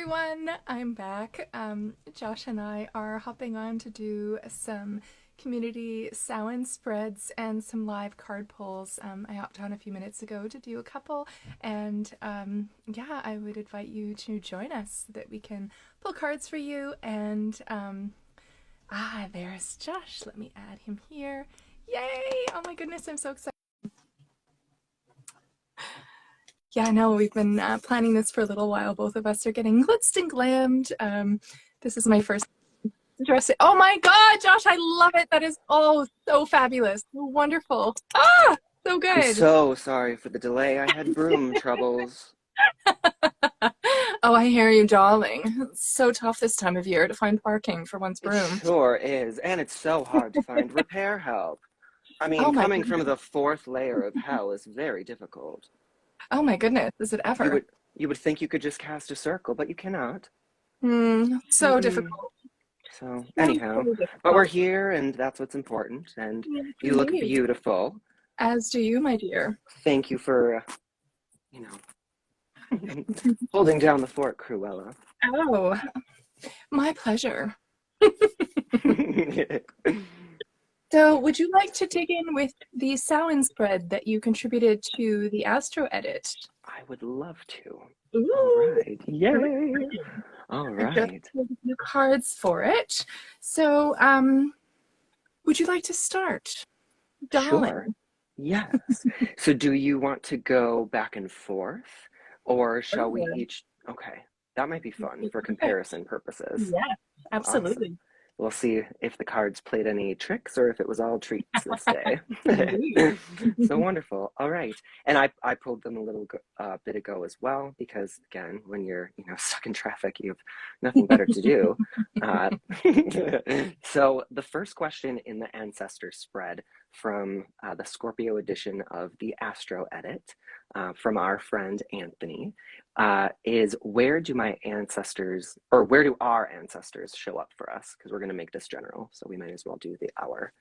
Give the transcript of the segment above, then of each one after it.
everyone, I'm back. Josh and I are hopping on to do some community Samhain spreads and some live card pulls. I hopped on a few minutes ago to do a couple, and yeah, I would invite you to join us so that we can pull cards for you. And there's Josh. Let me add him here. Yay! Oh my goodness, I'm so excited. Yeah, no, we've been planning this for a little while. Both of us are getting blitzed and glammed. This is my first interesting. Oh my God, Josh, I love it. That is so fabulous. So wonderful. So good. I'm so sorry for the delay. I had broom troubles. Oh, I hear you, darling. It's so tough this time of year to find parking for one's It broom. sure is. And it's so hard to find repair help. I mean, Oh my coming goodness. from the fourth layer of hell is very difficult. Oh my goodness. Is it You ever? would you would think you could just cast a circle, but you cannot. So Mm-mm. difficult. So So anyhow, but we're difficult. here and that's what's important. And Yes, you look indeed. beautiful. As do you, my dear. Thank you for, holding down the fort, Cruella. Oh, my pleasure. So, would you like to dig in with the Samhain spread that you contributed to the Astro edit? I would love to. All Ooh, right. Yay. All I just right. pulled a few cards for it. So, would you like to start, Sure. darling? Yes. So do you want to go back and forth, or shall we Sure. each? Okay, that might be fun for Perfect. comparison purposes. Yes, Awesome. absolutely. We'll see if the cards played any tricks or if it was all treats this day. Indeed. So wonderful. All right. And I pulled them a little bit ago as well, because again, when you're, stuck in traffic, you have nothing better to do. Uh, so the first question in the ancestor spread from the Scorpio edition of the Astro Edit from our friend Anthony is, where do our ancestors show up for us? Because we're going to make this general, so we might as well do the hour.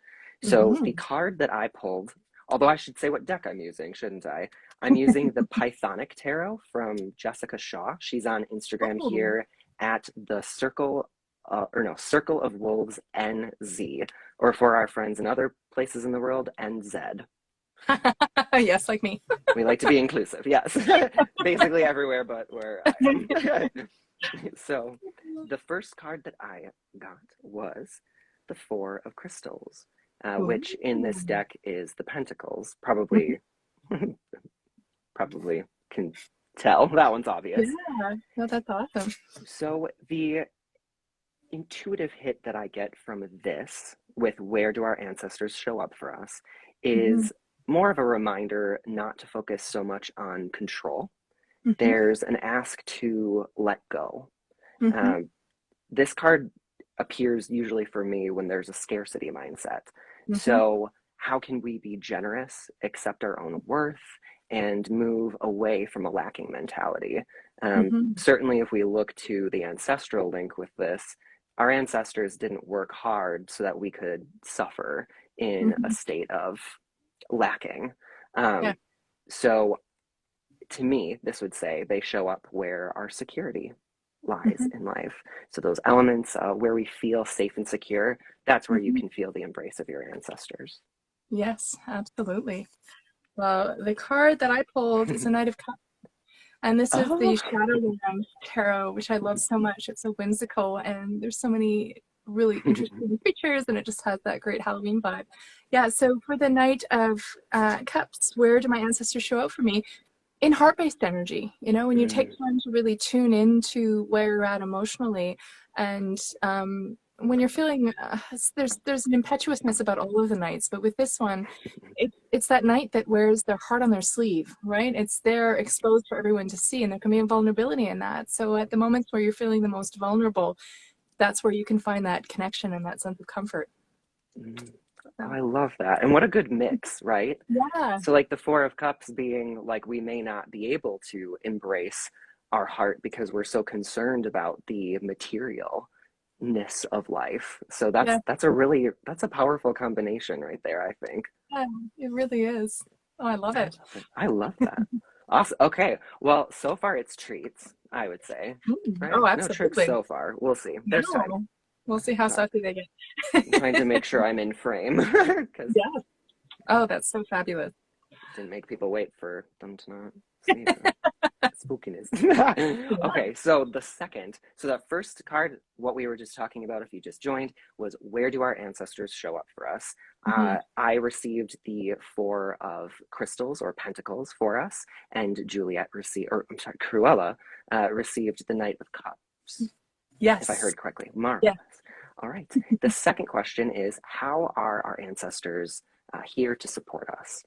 So the card that I pulled, although I should say what deck I'm using, shouldn't I? I'm using the Pythonic Tarot from Jessica Shaw. She's on Instagram Oh. here at the Circle of Wolves NZ, or for our friends in other places in the world, NZ. Yes, like me. We like to be inclusive, yes. Basically everywhere but where I am. So the first card that I got was the Four of Crystals, which in this Ooh. deck is the Pentacles. Probably can tell. That one's obvious. Yeah, no, that's awesome. So the intuitive hit that I get from this, with where do our ancestors show up for us, is more of a reminder not to focus so much on control. There's an ask to let go. This card appears usually for me when there's a scarcity mindset. So how can we be generous, accept our own worth, and move away from a lacking mentality? Certainly if we look to the ancestral link with this, our ancestors didn't work hard so that we could suffer in a state of lacking. Yeah. So to me, this would say they show up where our security lies in life. So those elements where we feel safe and secure, that's where you can feel the embrace of your ancestors. Yes, absolutely. Well, the card that I pulled is a Knight of Cups, and this is the Oh, Shadowland Tarot, which I love so much. It's so whimsical, and there's so many really interesting creatures, and it just has that great Halloween vibe. Yeah, so for the Knight of Cups, where do my ancestors show up for me? In heart-based energy, when you take time to really tune into where you're at emotionally, and when you're feeling there's an impetuousness about all of the nights, but with this one, it's that knight that wears their heart on their sleeve, right? It's there exposed for everyone to see, and there can be a vulnerability in that. So at the moments where you're feeling the most vulnerable, that's where you can find that connection and that sense of comfort. Oh, I love that. And what a good mix, right? Yeah. So like the Four of Cups being like, we may not be able to embrace our heart because we're so concerned about the materialness of life. So Yeah, that's a powerful combination right there, I think. yeah, it really is. Oh, I love I it. love it. I love that. Awesome. Okay. Well, so far it's treats, I would say. Right? Oh, No tricks absolutely. so far. We'll see. There's time. No. We'll see how Sorry. saucy they get. I'm trying to make sure I'm in frame because Yeah. Oh, that's so fabulous. didn't make people wait for them to not see the spookiness. Yeah. Okay, so that first card, what we were just talking about if you just joined, was where do our ancestors show up for us? Hmm. I received the Four of Crystals or Pentacles for us, and Cruella received the Knight of Cups, if I Yes. heard correctly. Yeah. Marvelous. All right. The second question is, how are our ancestors here to support us?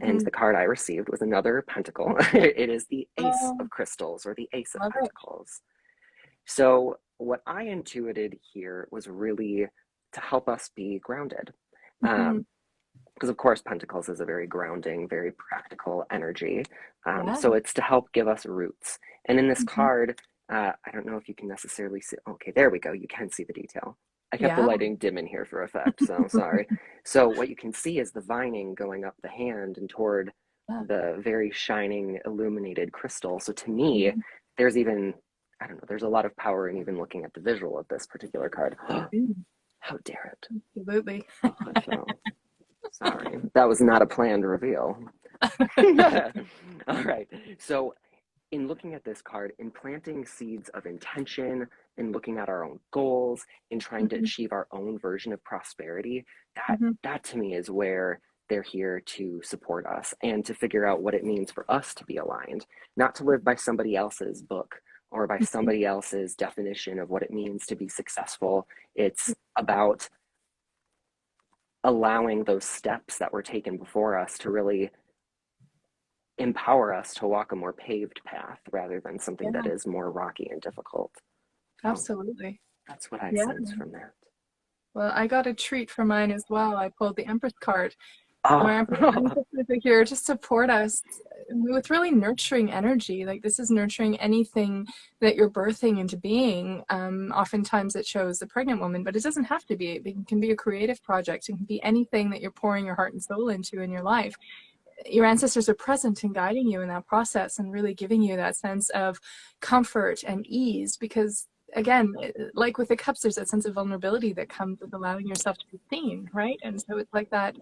And Hmm. the card I received was another pentacle. It is the Ace Oh, of Crystals or the Ace of love it. Pentacles. So, what I intuited here was really to help us be grounded. Hmm. Because, of course, Pentacles is a very grounding, very practical energy. Yeah. So, it's to help give us roots. And in this Hmm. card, I don't know if you can necessarily see. Okay, there we go. You can see the detail. I kept the Yeah. lighting dim in here for effect, so sorry. So what you can see is the vining going up the hand and toward Yeah. the very shining illuminated crystal. So to me, Mhm. there's even, I don't know, there's a lot of power in even looking at the visual of this particular card. Mm, How dare it? absolutely. Oh, I fell. Sorry. That was not a planned reveal. All right. So in looking at this card, in planting seeds of intention, in looking at our own goals, in trying to Hmm. achieve our own version of prosperity, that Hmm. that to me is where they're here to support us and to figure out what it means for us to be aligned, not to live by somebody else's book or by somebody else's definition of what it means to be successful. It's about allowing those steps that were taken before us to really empower us to walk a more paved path rather than something that Yeah, is more rocky and difficult. So absolutely. that's what I Yeah. sense from that. Well, I got a treat for mine as well. I pulled the Empress card. Our Oh, ancestors are here to support us with really nurturing energy. Like this is nurturing anything that you're birthing into being. Oftentimes it shows a pregnant woman, but it doesn't have to be. It can be a creative project. It can be anything that you're pouring your heart and soul into in your life. Your ancestors are present and guiding you in that process and really giving you that sense of comfort and ease because again, like with the cups, there's that sense of vulnerability that comes with allowing yourself to be seen, right? And so it's like that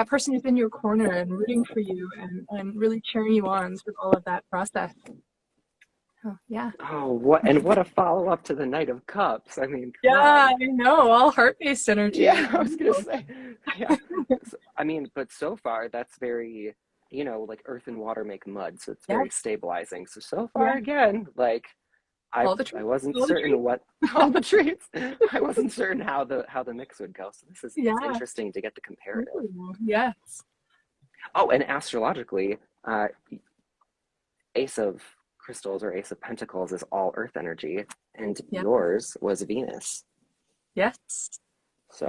person who's in your corner and rooting for you and really cheering you on through all of that process. Oh, yeah. oh, what a follow up to the Knight of Cups. I mean, come Yeah, on. I know. All heart-based energy. Yeah, I was gonna say, yeah. I mean, but so far that's very, like earth and water make mud, so it's very Yes. stabilizing. So Yeah. far again, like I All the I treats. wasn't All the certain treats. what all the treats. I wasn't certain how the mix would go. So it's Yeah. interesting to get the comparative. Ooh, yes. Oh, and astrologically, Ace of Crystals or Ace of Pentacles is all Earth energy, and Yeah. yours was Venus. Yes. Yeah. So,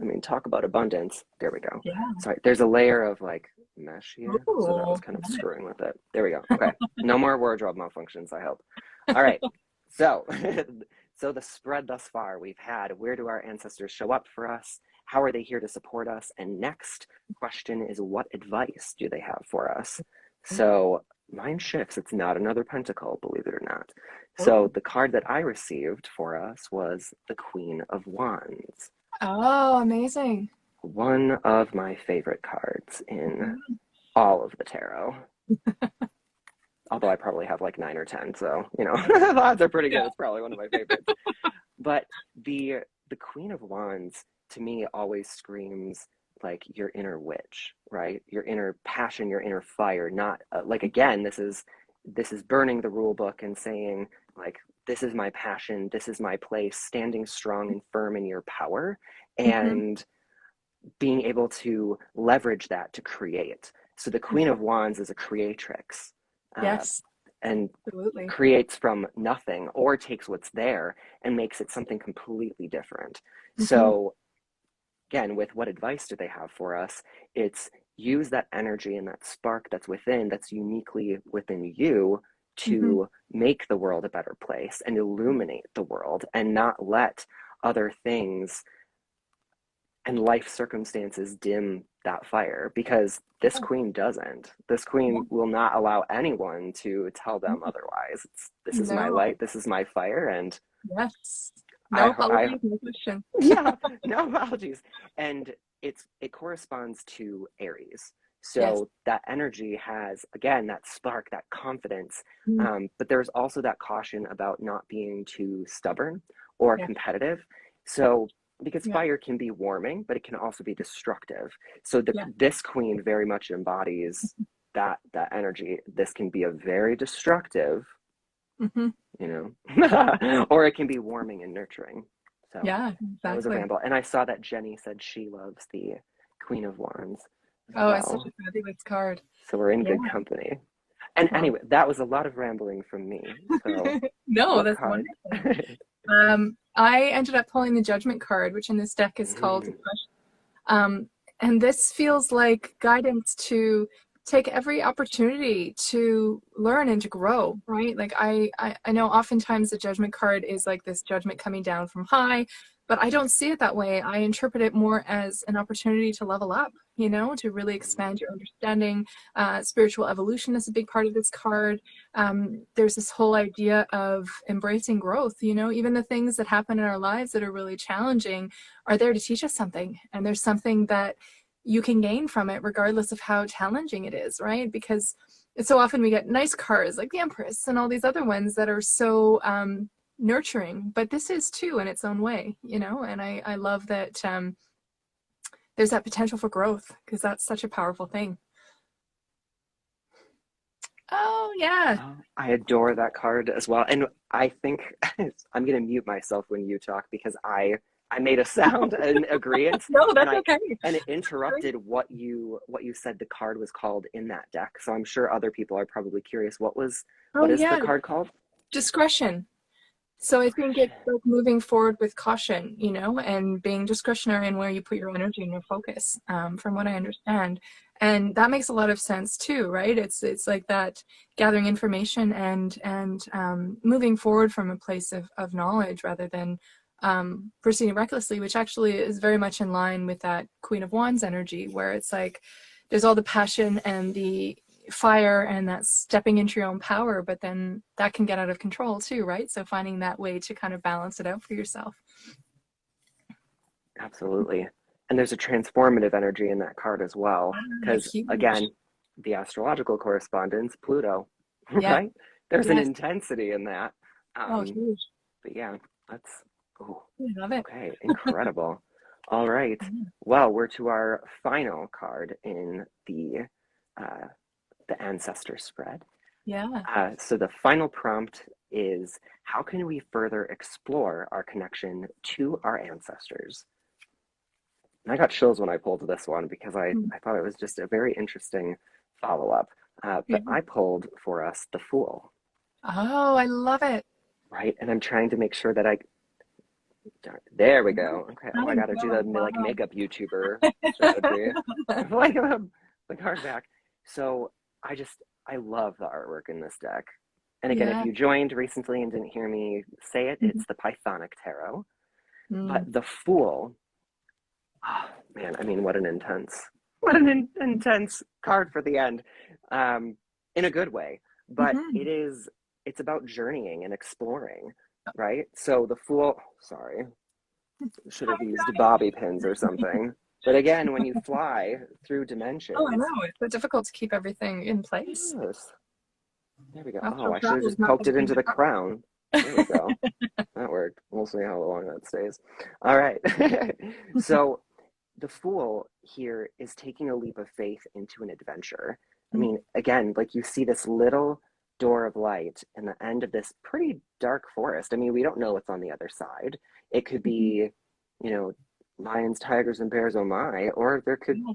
I mean, talk about abundance. There we go. Yeah. Sorry, there's a layer of like mesh here, so that was Ooh. kind of screwing with it. There we go. Okay, no more wardrobe malfunctions, I hope. All right, so so the spread thus far we've had, where do our ancestors show up for us? How are they here to support us? And next question is, what advice do they have for us? So mine shifts. It's not another pentacle, believe it or not. So Oh. the card that I received for us was the Queen of Wands, Oh, amazing. one of my favorite cards in Mhm. all of the tarot. Although I probably have like 9 or 10, so the odds are pretty good. Yeah. It's probably one of my favorites. But the Queen of Wands to me always screams like your inner witch, right? Your inner passion, your inner fire. Not like again, this is burning the rule book and saying like this is my passion, this is my place, standing strong and firm in your power, Mhm. and being able to leverage that to create. So the Queen of Wands is a creatrix, uh, Yes, and absolutely. creates from nothing or takes what's there and makes it something completely different. Mhm. So again, with what advice do they have for us? It's use that energy and that spark that's within, that's uniquely within you Mhm. to make the world a better place and illuminate the world and not let other things and life circumstances dim that fire, because this Yeah. queen doesn't. This queen will not allow anyone to tell them Yeah. otherwise. This is my No. light, this is my fire, and Yes. No I apologies, no question. yeah, no apologies. And it corresponds to Aries. Yes. So that energy has, again, that spark, that confidence. Mm. But there's also that caution about not being too stubborn or Yeah. competitive. So because Yeah. fire can be warming, but it can also be destructive. So Yeah. this queen very much embodies that energy. This can be a very destructive, Hmm. you know, or it can be warming and nurturing. So Yeah, that was a exactly. ramble. And I saw that Jenny said she loves the Queen of Wands as Oh, it's such well. a fabulous card. So we're in Yeah. good company. And Well, anyway, that was a lot of rambling from me. So no, what that's card? wonderful. I ended up pulling the Judgment card, which in this deck is called Mm, Um, and this feels like guidance to take every opportunity to learn and to grow, right? Like I know oftentimes the judgment card is like this judgment coming down from high, but I don't see it that way. I interpret it more as an opportunity to level up, to really expand your understanding. Spiritual evolution is a big part of this card. There's this whole idea of embracing growth, even the things that happen in our lives that are really challenging are there to teach us something. And there's something that you can gain from it, regardless of how challenging it is, right? Because so often we get nice cards like the Empress and all these other ones that are so nurturing, but this is too in its own way, and I love that there's that potential for growth because that's such a powerful thing. Oh, yeah. oh, I adore that card as well. And I think I'm gonna mute myself when you talk because I made a sound in agreement, No, and that's I okay. and it interrupted what you said the card was called in that deck. So I'm sure other people are probably curious Oh, what is the yeah. card called? Discretion. So I think it's Discretion. like moving forward with caution, and being discretionary in where you put your energy and your focus, from what I understand. And that makes a lot of sense too, right? It's like that gathering information and moving forward from a place of knowledge rather than proceeding recklessly, which actually is very much in line with that Queen of Wands energy, where it's like there's all the passion and the fire and that stepping into your own power, but then that can get out of control too, right? So finding that way to kind of balance it out for yourself. Absolutely. And there's a transformative energy in that card as well, because Huge. again, the astrological correspondence, Pluto, Yeah. right? There's an Yes. intensity in that. Oh, Um, huge. but yeah, that's, oh, I love it. okay, incredible. All right. Well, we're to our final card in uh, the ancestor spread. Yeah. So the final prompt is, how can we further explore our connection to our ancestors? And I got chills when I pulled this one because I thought it was just a very interesting follow-up. Yeah. But I pulled for us the Fool, Oh, I love it. right? And I'm trying to make sure that there we go. Okay. Oh, I Stunning got to do card. the like Wow. makeup YouTuber strategy. Like the card back. So I love the artwork in this deck. And again, if Yeah. you joined recently and didn't hear me say it, it's the Pythonic Tarot. But Mm. the Fool, oh, man, I mean, what an intense card for the end, in a good way. But Mm-hmm. it's about journeying and exploring, right? So the Fool, sorry, should have used bobby pins or something. But again, when you fly through Oh, I dimensions, know. It's so difficult to keep everything in place. yes, there we go. Oh, Astral I should have travel is just not poked it something into the to crown. There we go. That worked. We'll see how long that stays. All right. So the Fool here is taking a leap of faith into an adventure. I mean, again, like you see this little door of light in the end of this pretty dark forest. I mean, we don't know what's on the other side. It could be, you know, lions, tigers, and bears, oh my, or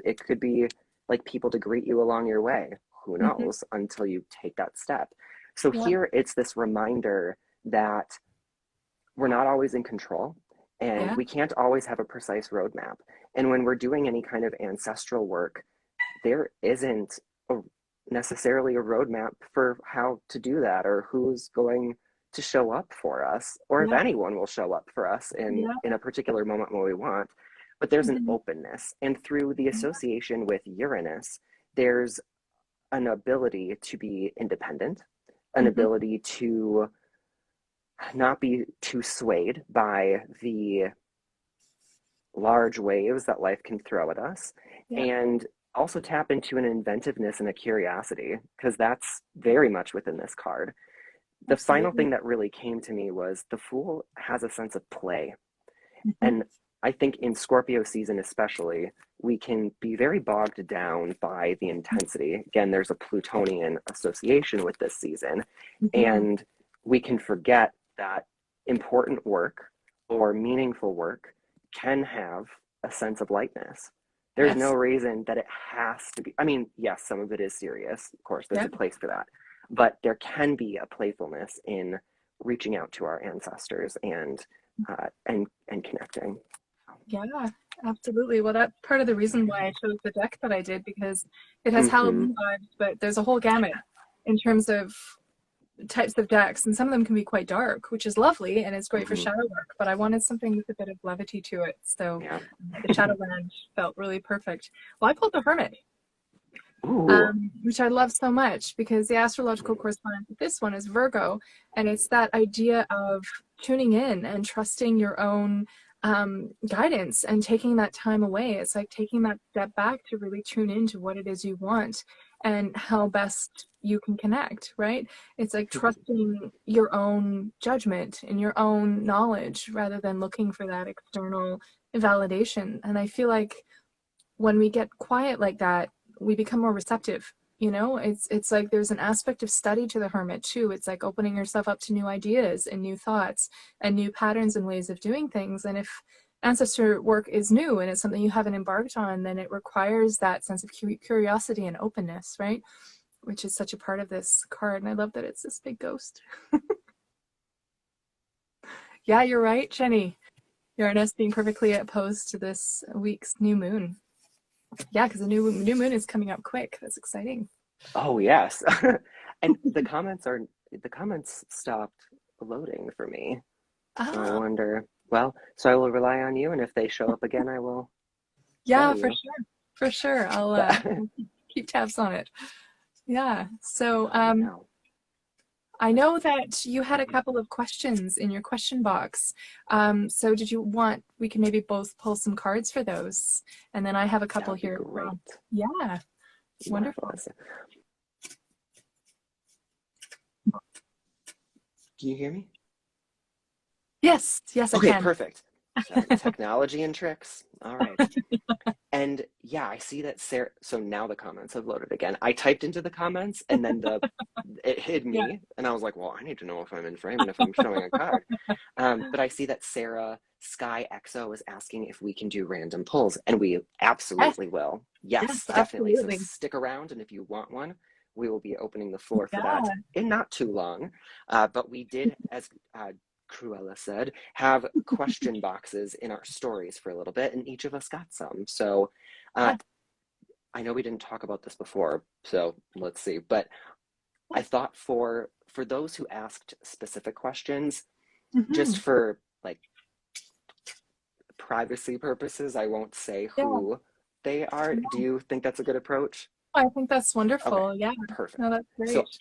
it could be like people to greet you along your way. Who Mm-hmm. knows until you take that step. So Yeah. here it's this reminder that we're not always in control and Yeah. we can't always have a precise roadmap. And when we're doing any kind of ancestral work, there isn't a, necessarily a roadmap for how to do that or who's going to show up for us or if Yeah. anyone will show up for us Yeah. in a particular moment when we want. but there's an Mhm. openness. And through the association with Uranus, there's an ability to be independent, an Mhm. ability to not be too swayed by the large waves that life can throw at us, Yeah, and also tap into an inventiveness and a curiosity, because that's very much within this card. The final absolutely. thing that really came to me was the Fool has a sense of play. Mhm. And I think in Scorpio season, especially, we can be very bogged down by the intensity. Again, there's a Plutonian association with this season, Mhm. and we can forget that important work or meaningful work can have a sense of lightness. There's no Yes. reason that it has to be. I mean, yes, some of it is serious. Of course, there's Yeah. a place for that. But there can be a playfulness in reaching out to our ancestors and connecting. Yeah, absolutely. Well, that's part of the reason why I chose the deck that I did, because it has Mm-hmm. Halloween vibes, but there's a whole gamut in terms of types of decks, and some of them can be quite dark, which is lovely and it's great for Mm-hmm. shadow work. But I wanted something with a bit of levity to it, so Yeah. the Shadowland felt really perfect. Well, I pulled the Hermit, Ooh. which I love so much because the astrological correspondence with this one is Virgo, and it's that idea of tuning in and trusting your own guidance and taking that time away. It's like taking that step back to really tune into what it is you want and how best you can connect, right? It's like trusting your own judgment and your own knowledge rather than looking for that external validation. And I feel like when we get quiet like that, we become more receptive. You know, it's like there's an aspect of study to the Hermit too. It's like opening yourself up to new ideas and new thoughts and new patterns and ways of doing things. And if ancestor work is new and it's something you haven't embarked on, then it requires that sense of curiosity and openness, right? Which is such a part of this card. And I love that it's this big ghost. Yeah, you're right, Jenny. Uranus being perfectly opposed to this week's new moon. Yeah, because the new moon is coming up quick. That's exciting. Oh yes. And the comments stopped loading for me. So I Ah, wonder, well, so I will rely on you, and if they show up again, I will tell yeah, for you. sure, for sure. But I'll keep tabs on it. Yeah. So no. I know that you had a couple of questions in your question box. So did you want we can maybe both pull some cards for those, and then I have a That couple would be here as great. well. Yeah, wonderful. Marvelous. Can you hear me? Yes, yes, I Okay, can. perfect. So technology and tricks. All right. And yeah, I see that Sarah. So now the comments have loaded again. I typed into the comments and then it hid Yeah. me, and I was like, well, I need to know if I'm in frame and if I'm showing a card. But I see that Sarah Sky XO is asking if we can do random pulls, and we Yes, absolutely will. yes, Yes, definitely. So absolutely. stick around, and if you want one, we will be opening the floor for that Yeah. in not too long. But we did, as Cruella said, have question boxes in our stories for a little bit, and each of us got some. So uh, Yeah. I know we didn't talk about this before, so let's see. But I thought for those who asked specific questions, just Hmm. for like privacy purposes, I won't say Yeah. who they are. Do you think that's a good approach? I think that's Okay, wonderful. Yeah. No, perfect. that's So great.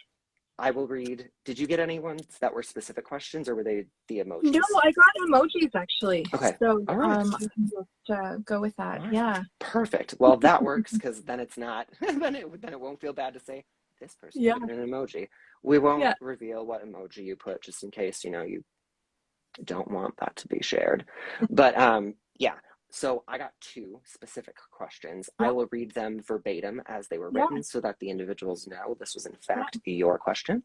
I will read. Did you get any ones that were specific questions, or were they the No, emojis? I got emojis actually. Okay, So all right. I can just go with that. All right. Yeah. Perfect. Well, that works because then it's not then it won't feel bad to say this person Yeah. put in an emoji. We won't Yeah. reveal what emoji you put just in case, you don't want that to be shared. But yeah. So I got two specific questions. Yeah. I will read them verbatim as they were Yeah. written so that the individuals know this was in Yeah. fact your question.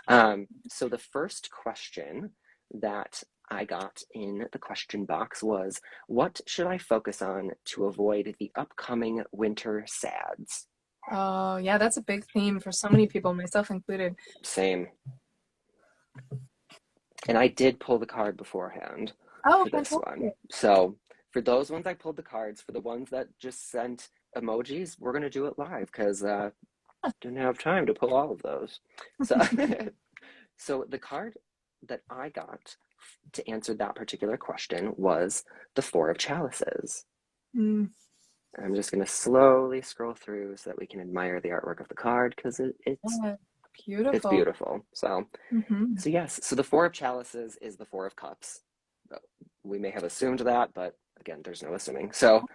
So the first question that I got in the question box was, what should I focus on to avoid the upcoming winter sads? Oh, yeah, that's a big theme for so many people, myself included. Same. And I did pull the card beforehand Oh, for this one. fantastic. So for those ones, I pulled the cards. For the ones that just sent emojis, we're going to do it live because didn't have time to pull all of those. So, so the card that I got to answer that particular question was the Four of Chalices. Mm. I'm just going to slowly scroll through so that we can admire the artwork of the card, because Yeah, it's beautiful. beautiful. So Mm-hmm. yes, so the Four of Chalices is the Four of Cups. We may have assumed that, but again, there's no assuming. So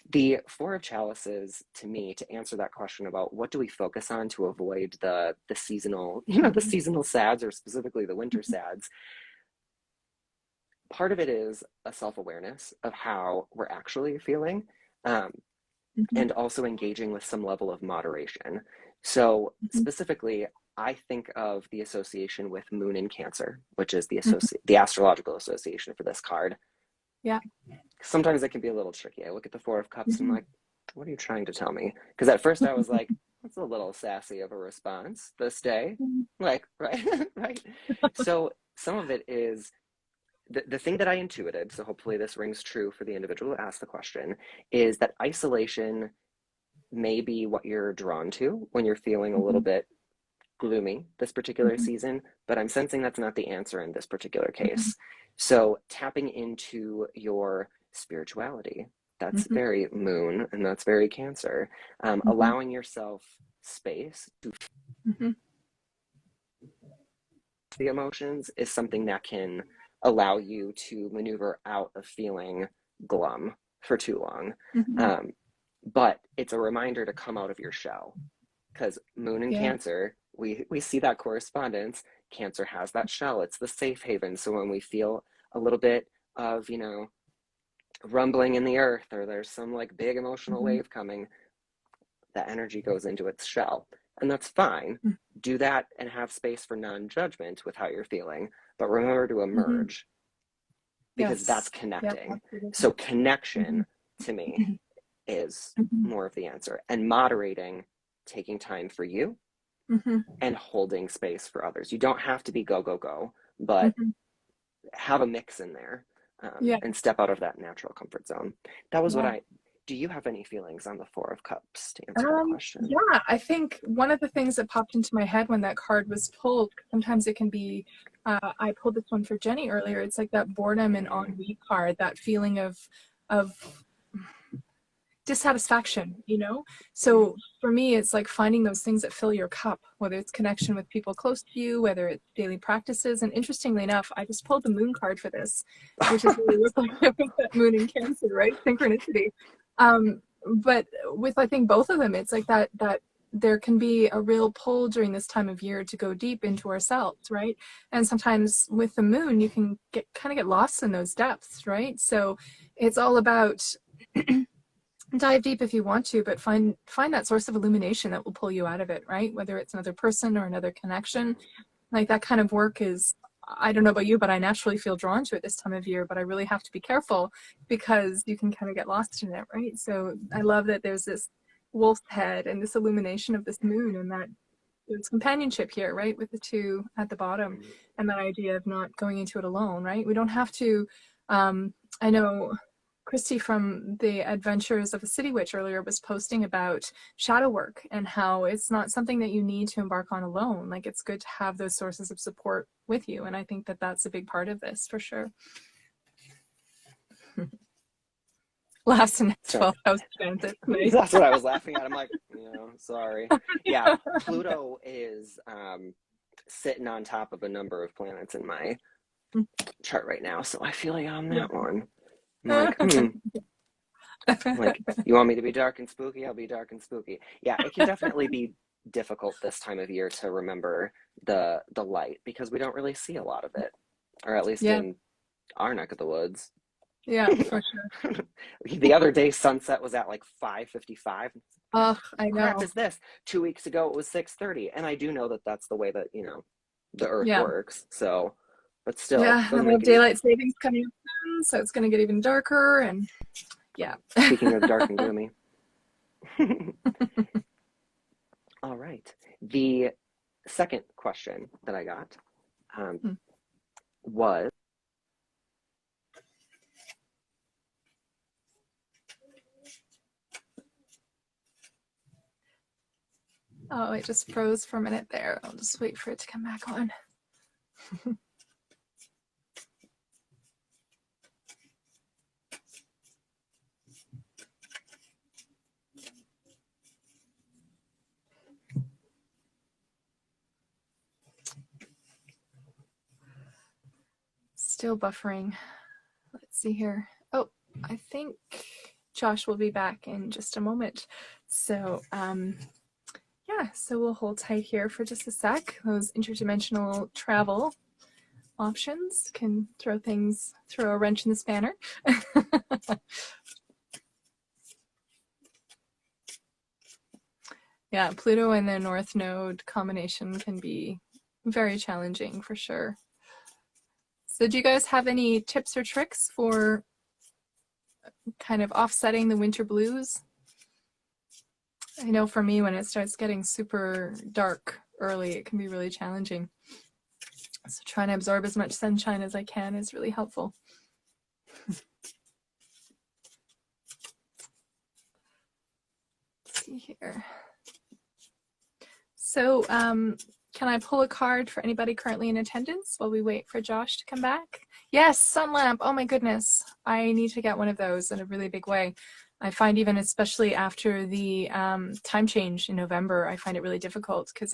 the Four of Chalices, to me, to answer that question about what do we focus on to avoid the seasonal, the seasonal sads, or specifically the winter sads, part of it is a self-awareness of how we're actually feeling, Mm-hmm. and also engaging with some level of moderation. So Mm-hmm. specifically, I think of the association with Moon in Cancer, which is Mm-hmm. the astrological association for this card. Yeah. Sometimes it can be a little tricky. I look at the Four of Cups and I'm Mm-hmm. like, what are you trying to tell me? Because at first I was like, that's a little sassy of a response this day. Like, right? Right. So some of it is the thing that I intuited, so hopefully this rings true for the individual who asked the question, is that isolation may be what you're drawn to when you're feeling a little Mm-hmm. bit gloomy this particular Mm-hmm. season, but I'm sensing that's not the answer in this particular Mm-hmm. case. So tapping into your spirituality, that's Mm-hmm. very Moon and that's very Cancer. Mm-hmm. Allowing yourself space to Mm-hmm. the emotions is something that can allow you to maneuver out of feeling glum for too long. Mm-hmm. But it's a reminder to come out of your shell, because Moon and Yeah. Cancer, we see that correspondence. Cancer has that shell. It's the safe haven. So when we feel a little bit of, rumbling in the earth, or there's some like big emotional Mm-hmm. wave coming, that energy goes into its shell. And that's fine. Mm-hmm. Do that and have space for non-judgment with how you're feeling. But remember to Mm-hmm. emerge, because that's Yes. Yeah, connecting. absolutely. So connection, Mm-hmm. to me, is Mm-hmm. more of the answer. And moderating, taking time for you, Mm-hmm. and holding space for others. You don't have to be go, go, go, but Mm-hmm. have a mix in there, Yeah. and step out of that natural comfort zone. That was what Yeah. do you have any feelings on the Four of Cups to answer that question? Yeah, I think one of the things that popped into my head when that card was pulled, sometimes it can be, I pulled this one for Jenny earlier. It's like that boredom and Mm, ennui card, that feeling of dissatisfaction, you know? mm. So for me, it's like finding those things that fill your cup, whether it's connection with people close to you, whether it's daily practices. And interestingly enough, I just pulled the moon card for this, which is really reflective of that moon in Cancer, right? Synchronicity. But with, I think, both of them, it's like that there can be a real pull during this time of year to go deep into ourselves, right? And sometimes with the moon, you can get lost in those depths, right? So it's all about dive deep if you want to, but find that source of illumination that will pull you out of it, right? Whether it's another person or another connection. Like that kind of work is, I don't know about you, but I naturally feel drawn to it this time of year, but I really have to be careful because you can kind of get lost in it, right? So I love that there's this wolf's head and this illumination of this moon, and that there's companionship here, right? With the two at the bottom, and that idea of not going into it alone, right? We don't have to, I know Christy from the Adventures of a City Witch earlier was posting about shadow work and how it's not something that you need to embark on alone. Like, it's good to have those sources of support with you. And I think that that's a big part of this for sure. Laughs in his Sorry. 12th house transit. Nice. That's what I was laughing at. I'm like, sorry. Yeah, Pluto is sitting on top of a number of planets in my chart right now, so I feel like I'm that one. I'm like, you want me to be dark and spooky? I'll be dark and spooky. Yeah, it can definitely be difficult this time of year to remember the light, because we don't really see a lot of it, or at least Yeah, in our neck of the woods. yeah, for sure. The other day, sunset was at like 5:55. Oh, I Crap know. is this? 2 weeks ago, it was 6:30, and I do know that that's the way that the Earth Yeah. works. So, but still, Yeah, doesn't and we have make it easy. daylight savings coming up soon, so it's going to get even darker. And yeah. Speaking of dark and gloomy. All right. The second question that I got was, Oh, it just froze for a minute there. I'll just wait for it to come back on. Still buffering. Let's see here. Oh, I think Josh will be back in just a moment. So, yeah, so we'll hold tight here for just a sec. Those interdimensional travel options can throw a wrench in the spanner. Yeah, Pluto and the North Node combination can be very challenging for sure. So do you guys have any tips or tricks for kind of offsetting the winter blues? I know for me, when it starts getting super dark early, it can be really challenging. So trying to absorb as much sunshine as I can is really helpful. Let's see here. So can I pull a card for anybody currently in attendance while we wait for Josh to come back? Yes, sun lamp. Oh my goodness. I need to get one of those in a really big way. I find even especially after the time change in November, I find it really difficult because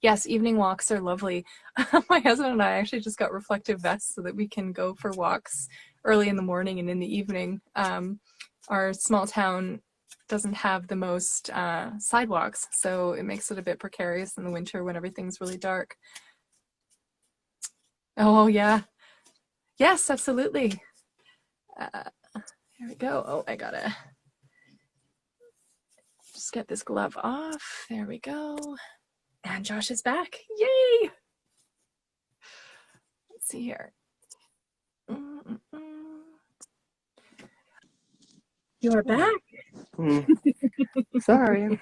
yes, evening walks are lovely. My husband and I actually just got reflective vests so that we can go for walks early in the morning and in the evening. Our small town doesn't have the most sidewalks, so it makes it a bit precarious in the winter when everything's really dark. Oh yeah, yes, absolutely. Here we go. Oh, I gotta just get this glove off. There we go. And Josh is back. Yay! Let's see here. You're back. Sorry.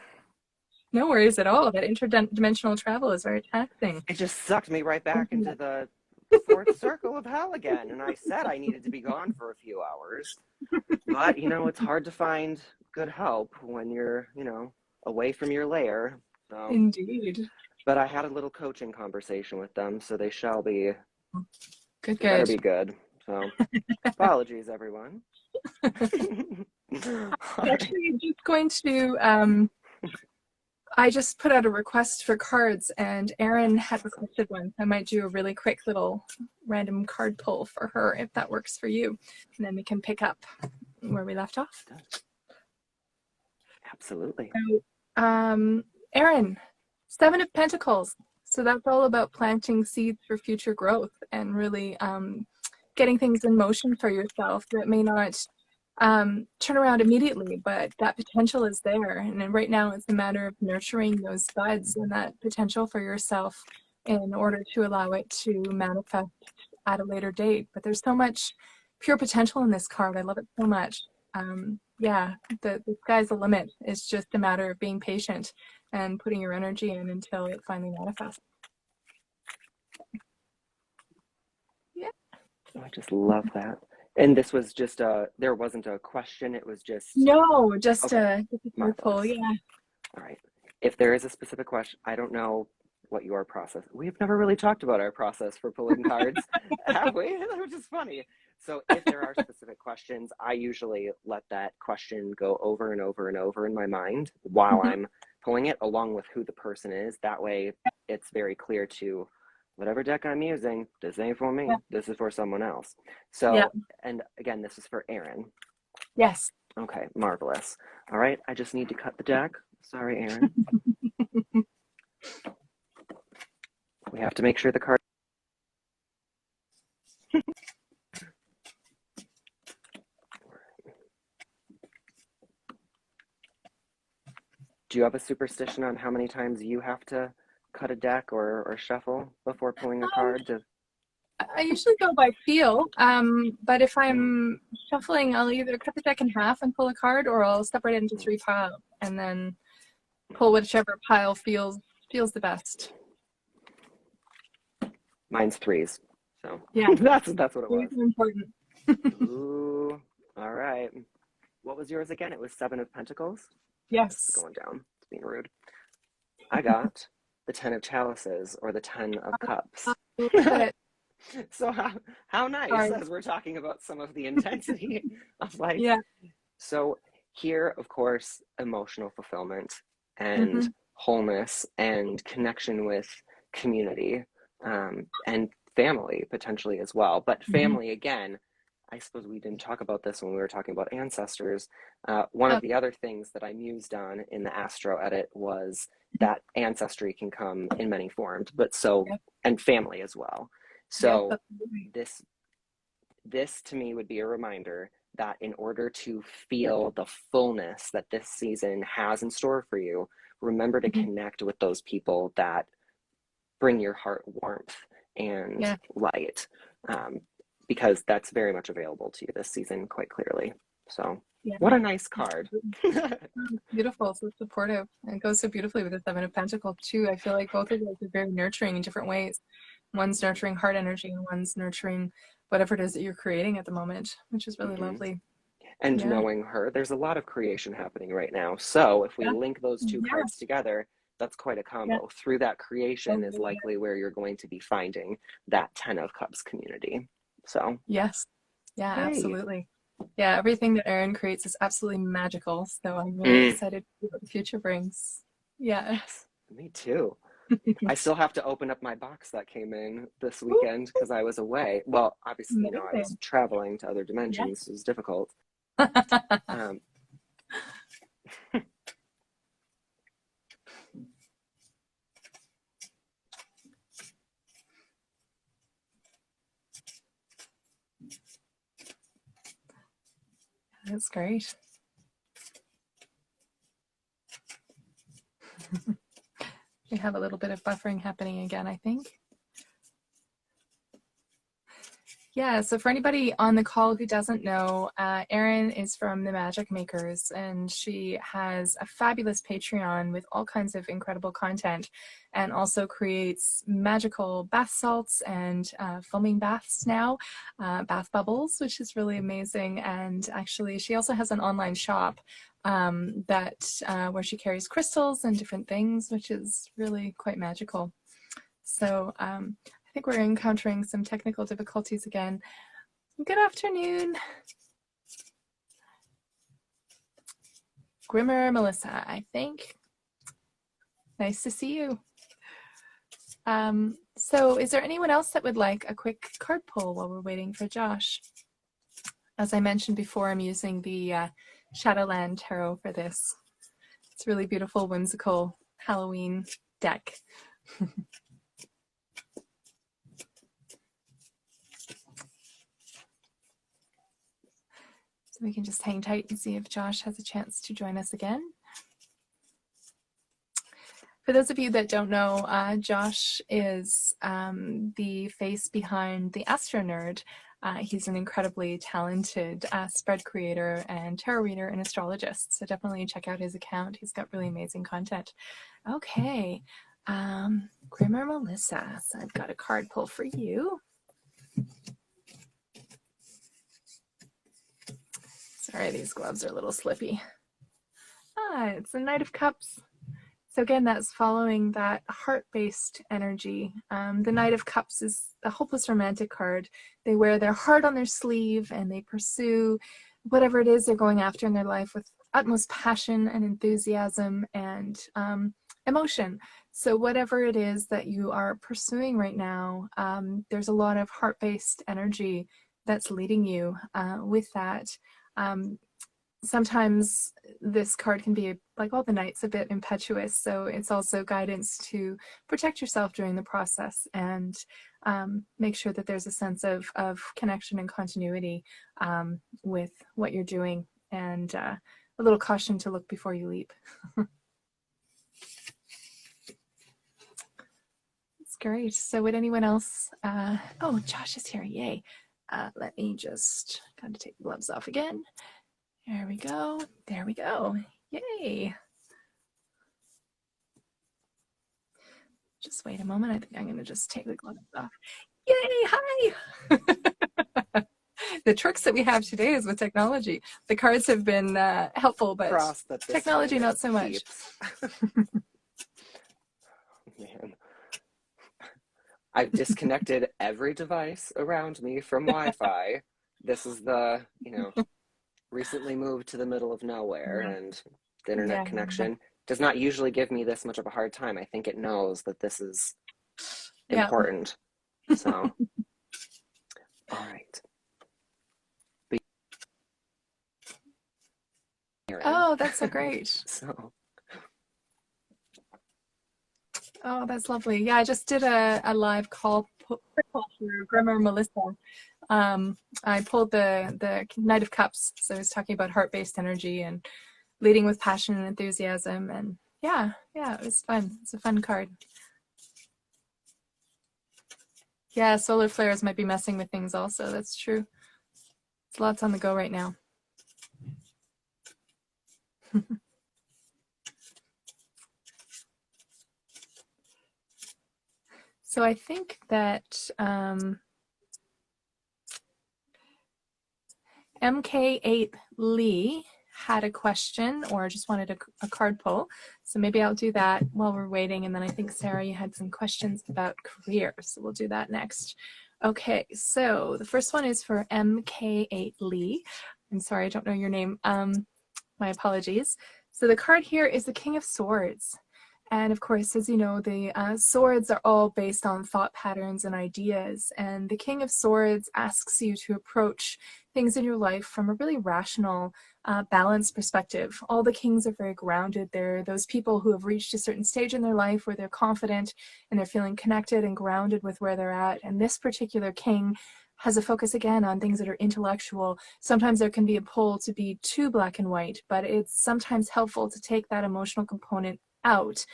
No worries at all. That interdimensional travel is very taxing. It just sucked me right back into the fourth circle of hell again. And I said I needed to be gone for a few hours. But, it's hard to find good help when you're, away from your lair. So. Indeed. But I had a little coaching conversation with them, so they shall be good. Better be good. So, apologies, everyone. Actually, I'm just going to I just put out a request for cards, and Erin had requested one. I might do a really quick little random card pull for her if that works for you, and then we can pick up where we left off. Absolutely. So, Erin, Seven of Pentacles. So that's all about planting seeds for future growth and really getting things in motion for yourself that may not turn around immediately, but that potential is there. And then right now it's a matter of nurturing those buds and that potential for yourself in order to allow it to manifest at a later date. But there's so much pure potential in this card. I love it so much. Yeah, the sky's the limit. It's just a matter of being patient and putting your energy in until it finally manifests. Yeah. I just love that. And this was just there wasn't a question, it was just... No, just a pull, yeah. All right. If there is a specific question, I don't know what your process... We've never really talked about our process for pulling cards, have we? Which is funny. So if there are specific questions, I usually let that question go over and over and over in my mind while I'm pulling it, along with who the person is. That way it's very clear to whatever deck I'm using, this ain't for me. Yeah. This is for someone else. So, and again, this is for Erin. Yes. Okay, marvelous. All right, I just need to cut the deck. Sorry, Erin. We have to make sure the card... Do you have a superstition on how many times you have to cut a deck or shuffle before pulling a card? I usually go by feel, but if I'm shuffling, I'll either cut the deck in half and pull a card, or I'll separate it into 3 piles and then pull whichever pile feels the best. Mine's 3s, so yeah, that's what it was. Important. Ooh, all right. What was yours again? It was 7 of Pentacles. Yes. It's going down. It's being rude. I got the 10 of Chalices, or the 10 of Cups. So how nice, as we're talking about some of the intensity of life. Yeah. So here, of course, emotional fulfillment and wholeness and connection with community. And family potentially as well. But family, again, I suppose we didn't talk about this when we were talking about ancestors. One of the other things that I mused on in the Astro edit was that ancestry can come in many forms, but and family as well. So this to me would be a reminder that in order to feel the fullness that this season has in store for you, remember to connect with those people that bring your heart warmth and light, because that's very much available to you this season quite clearly. So what a nice card. Beautiful, so supportive. And it goes so beautifully with the Seven of Pentacles too. I feel like both of those are very nurturing in different ways. One's nurturing heart energy and one's nurturing whatever it is that you're creating at the moment, which is really lovely. And knowing her, there's a lot of creation happening right now. So if we link those two cards together, that's quite a combo. Through that creation is likely where you're going to be finding that 10 of Cups community. So absolutely. Yeah, everything that Erin creates is absolutely magical. So I'm really excited to see what the future brings. Yes, me too. I still have to open up my box that came in this weekend because I was away. Well, obviously, you know, I was traveling to other dimensions. It was difficult. That's great. We have a little bit of buffering happening again, I think. Yeah, so for anybody on the call who doesn't know, Erin is from the Magic Makers, and she has a fabulous Patreon with all kinds of incredible content, and also creates magical bath salts and foaming baths now, bath bubbles, which is really amazing. And actually, she also has an online shop where she carries crystals and different things, which is really quite magical. So I think we're encountering some technical difficulties again. Good afternoon. Grimmer Melissa, I think. Nice to see you. So is there anyone else that would like a quick card pull while we're waiting for Josh? As I mentioned before, I'm using the Shadowland Tarot for this. It's a really beautiful, whimsical Halloween deck. So we can just hang tight and see if Josh has a chance to join us again. For those of you that don't know, Josh is the face behind the Astro Nerd. He's an incredibly talented spread creator and tarot reader and astrologist. So definitely check out his account. He's got really amazing content. Okay, Grimmer Melissa. So I've got a card pull for you. Sorry, these gloves are a little slippy. It's the Knight of Cups. So again, that's following that heart-based energy. The Knight of Cups is a hopeless romantic card. They wear their heart on their sleeve and they pursue whatever it is they're going after in their life with utmost passion and enthusiasm and emotion. So whatever it is that you are pursuing right now, there's a lot of heart-based energy that's leading you with that. Sometimes this card can be, like all the knights, a bit impetuous, so it's also guidance to protect yourself during the process and make sure that there's a sense of connection and continuity with what you're doing, and a little caution to look before you leap. That's great. So would anyone else, oh, Josh is here, yay. Let me just kind of take the gloves off again. There we go. There we go. Yay. Just wait a moment. I think I'm going to just take the gloves off. Yay. Hi. The tricks that we have today is with technology. The cards have been helpful, but technology not so much. Man. I've disconnected every device around me from Wi-Fi. This is the, recently moved to the middle of nowhere, and the internet connection does not usually give me this much of a hard time. I think it knows that this is important. So, all right. Oh, that's so great. So, Oh, that's lovely. Yeah, I just did a live call for Grimmer Melissa. I pulled the Knight of Cups, so I was talking about heart-based energy and leading with passion and enthusiasm, and yeah, it was fun. It's a fun card. Yeah, solar flares might be messing with things also. That's true. There's lots on the go right now. So I think that MK8 Lee had a question or just wanted a card pull. So maybe I'll do that while we're waiting. And then I think, Sarah, you had some questions about career. So we'll do that next. Okay, so the first one is for MK8 Lee. I'm sorry, I don't know your name. My apologies. So the card here is the King of Swords. And of course, as you know, the swords are all based on thought patterns and ideas. And the King of Swords asks you to approach things in your life from a really rational, balanced perspective. All the kings are very grounded. They're those people who have reached a certain stage in their life where they're confident and they're feeling connected and grounded with where they're at. And this particular king has a focus again on things that are intellectual. Sometimes there can be a pull to be too black and white, but it's sometimes helpful to take that emotional component out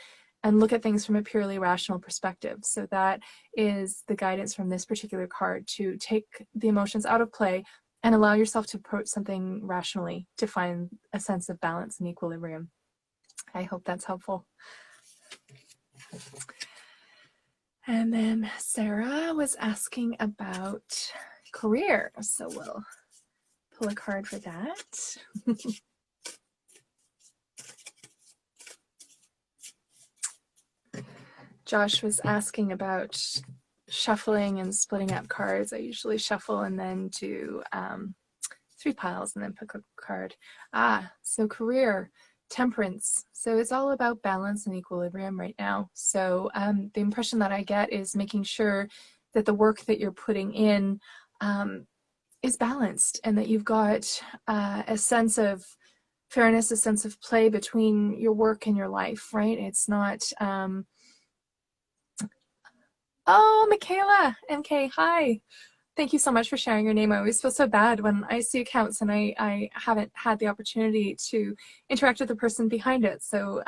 and look at things from a purely rational perspective. So that is the guidance from this particular card, to take the emotions out of play and allow yourself to approach something rationally to find a sense of balance and equilibrium. I hope that's helpful. And then Sarah was asking about career. So we'll pull a card for that. Josh was asking about shuffling and splitting up cards. I usually shuffle and then do 3 piles and then pick a card. So career, temperance. So it's all about balance and equilibrium right now. So the impression that I get is making sure that the work that you're putting in is balanced and that you've got a sense of fairness, a sense of play between your work and your life, right? It's not... Oh, Michaela, MK, hi. Thank you so much for sharing your name. I always feel so bad when I see accounts and I haven't had the opportunity to interact with the person behind it. So,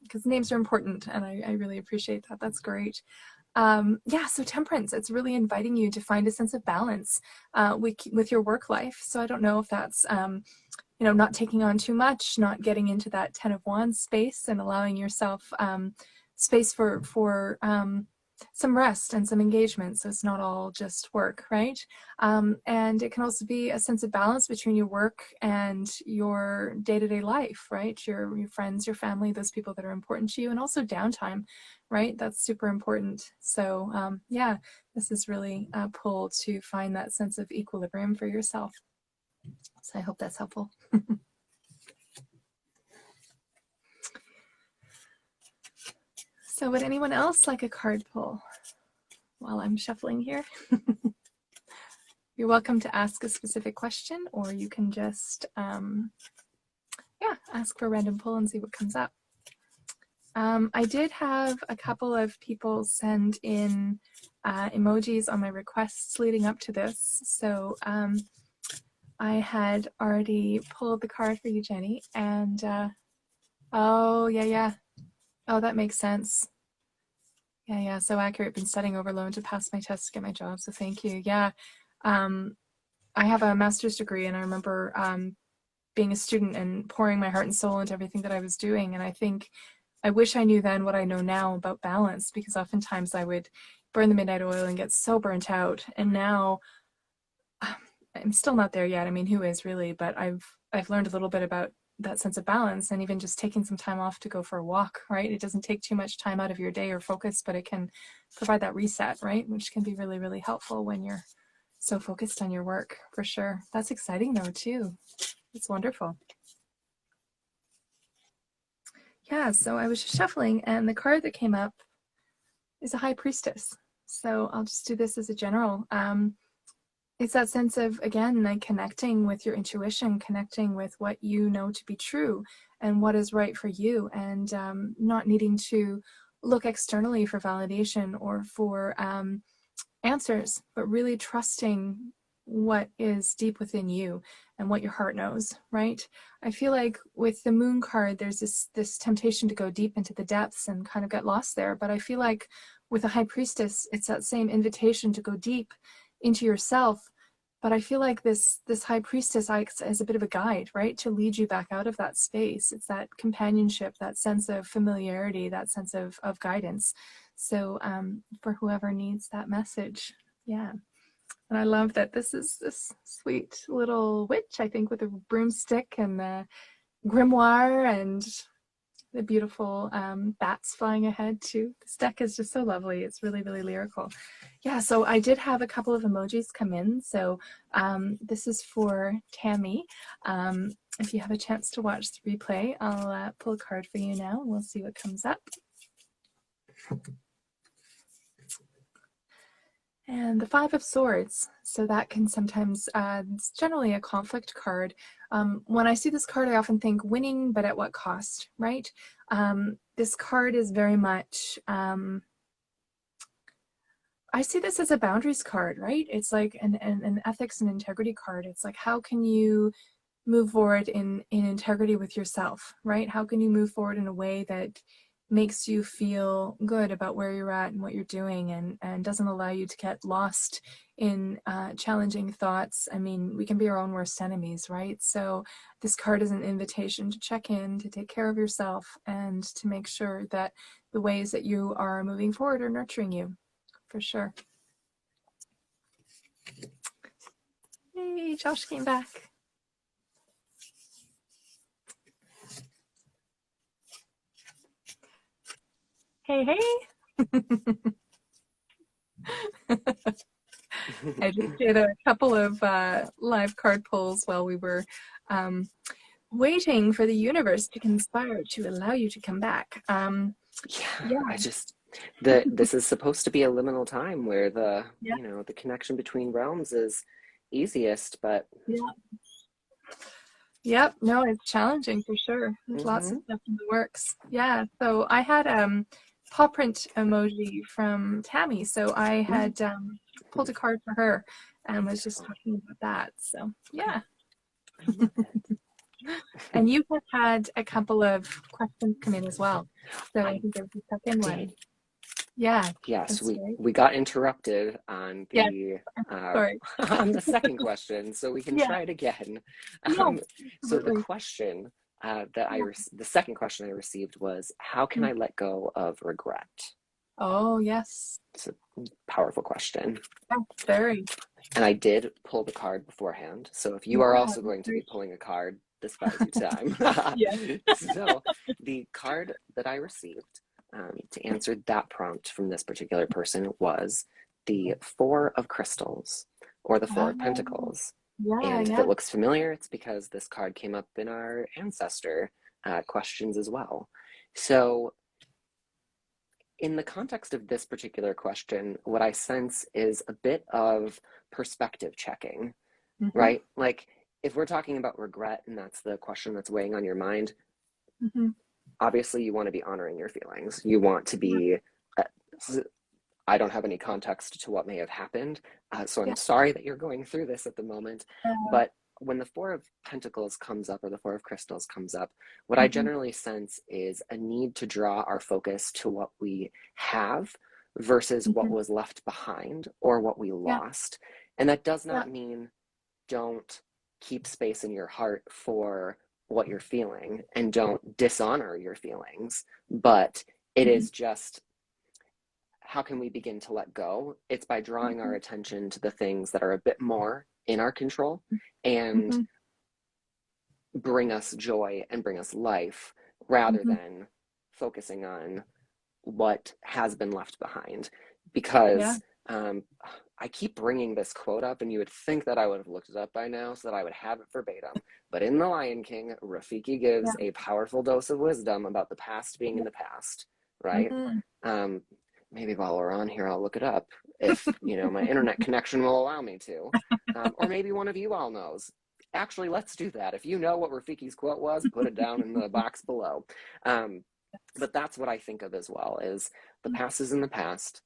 because names are important and I really appreciate that. That's great. Yeah, so temperance, it's really inviting you to find a sense of balance with your work life. So I don't know if that's, not taking on too much, not getting into that 10 of Wands space and allowing yourself space for some rest and some engagement, so it's not all just work, right? And it can also be a sense of balance between your work and your day-to-day life, right? Your friends, your family, those people that are important to you, and also downtime, right? That's super important. So yeah, this is really a pull to find that sense of equilibrium for yourself. So I hope that's helpful. So would anyone else like a card pull while I'm shuffling here? You're welcome to ask a specific question, or you can just, ask for a random pull and see what comes up. I did have a couple of people send in emojis on my requests leading up to this. So I had already pulled the card for you, Jenny, and oh, yeah. Oh, that makes sense. Yeah, so accurate. Been studying overload to pass my test to get my job, so thank you. Yeah, I have a master's degree, and I remember being a student and pouring my heart and soul into everything that I was doing, and I think I wish I knew then what I know now about balance, because oftentimes I would burn the midnight oil and get so burnt out, and now I'm still not there yet. I mean, who is really? But I've learned a little bit about that sense of balance, and even just taking some time off to go for a walk, right? It doesn't take too much time out of your day or focus, but it can provide that reset, right? Which can be really, really helpful when you're so focused on your work, for sure. That's exciting though, too. It's wonderful. Yeah, so I was just shuffling, and the card that came up is a High Priestess. So I'll just do this as a general. It's that sense of, again, like connecting with your intuition, connecting with what you know to be true and what is right for you, and not needing to look externally for validation or for answers, but really trusting what is deep within you and what your heart knows, right? I feel like with the moon card, there's this temptation to go deep into the depths and kind of get lost there. But I feel like with a high priestess, it's that same invitation to go deep into yourself. But I feel like this high priestess acts as a bit of a guide, right? To lead you back out of that space. It's that companionship, that sense of familiarity, that sense of guidance. So for whoever needs that message, yeah. And I love that this is this sweet little witch, I think, with a broomstick and the grimoire and the beautiful bats flying ahead too. This deck is just so lovely. It's really, really lyrical. Yeah, so I did have a couple of emojis come in. So this is for Tammy. If you have a chance to watch the replay, I'll pull a card for you now. We'll see what comes up. And the Five of Swords, so that can sometimes, it's generally a conflict card. When I see this card, I often think winning, but at what cost, right? This card is very much, I see this as a boundaries card, right? It's like an ethics and integrity card. It's like, how can you move forward in integrity with yourself, right? How can you move forward in a way that makes you feel good about where you're at and what you're doing, and doesn't allow you to get lost in challenging thoughts. I mean, we can be our own worst enemies, right? So this card is an invitation to check in, to take care of yourself, and to make sure that the ways that you are moving forward are nurturing you, for sure. Hey, Josh came back. Hey, hey. I just did a couple of live card pulls while we were waiting for the universe to conspire to allow you to come back. Yeah, I just this is supposed to be a liminal time where the Yeah. you know the connection between realms is easiest, but Yep, no, it's challenging for sure. There's lots of stuff in the works. Yeah, so I had paw print emoji from Tammy, so I had pulled a card for her and was just talking about that. So yeah. I love it. And you have had a couple of questions come in as well. So I think there was a second one. Yeah. Yes, That's great. we got interrupted on Yes. the Sorry. on the second question, so we can Yeah. try it again. No, So the absolutely. question the second question I received was, how can I let go of regret? Oh, yes. It's a powerful question. Yeah, very. And I did pull the card beforehand. So if you are also going to be pulling a card, this buys you time. Yeah. So the card that I received to answer that prompt from this particular person was the Four of Crystals, or the Four of Pentacles. And if it looks familiar, it's because this card came up in our ancestor questions as well. So in the context of this particular question, what I sense is a bit of perspective checking, right? Like if we're talking about regret and that's the question that's weighing on your mind, obviously you want to be honoring your feelings. You want to be, I don't have any context to what may have happened, so I'm sorry that you're going through this at the moment, but when the Four of Pentacles comes up, or the Four of Crystals comes up, what I generally sense is a need to draw our focus to what we have versus what was left behind or what we lost. And that does not mean don't keep space in your heart for what you're feeling and don't dishonor your feelings, but it is just, how can we begin to let go? It's by drawing our attention to the things that are a bit more in our control and bring us joy and bring us life, rather than focusing on what has been left behind. Because I keep bringing this quote up, and you would think that I would have looked it up by now so that I would have it verbatim. But in The Lion King, Rafiki gives a powerful dose of wisdom about the past being in the past, right? maybe while we're on here, I'll look it up if, you know, my internet connection will allow me to. Or maybe one of you all knows. Actually, let's do that. If you know what Rafiki's quote was, put it down in the box below. But that's what I think of as well, is the past is in the past.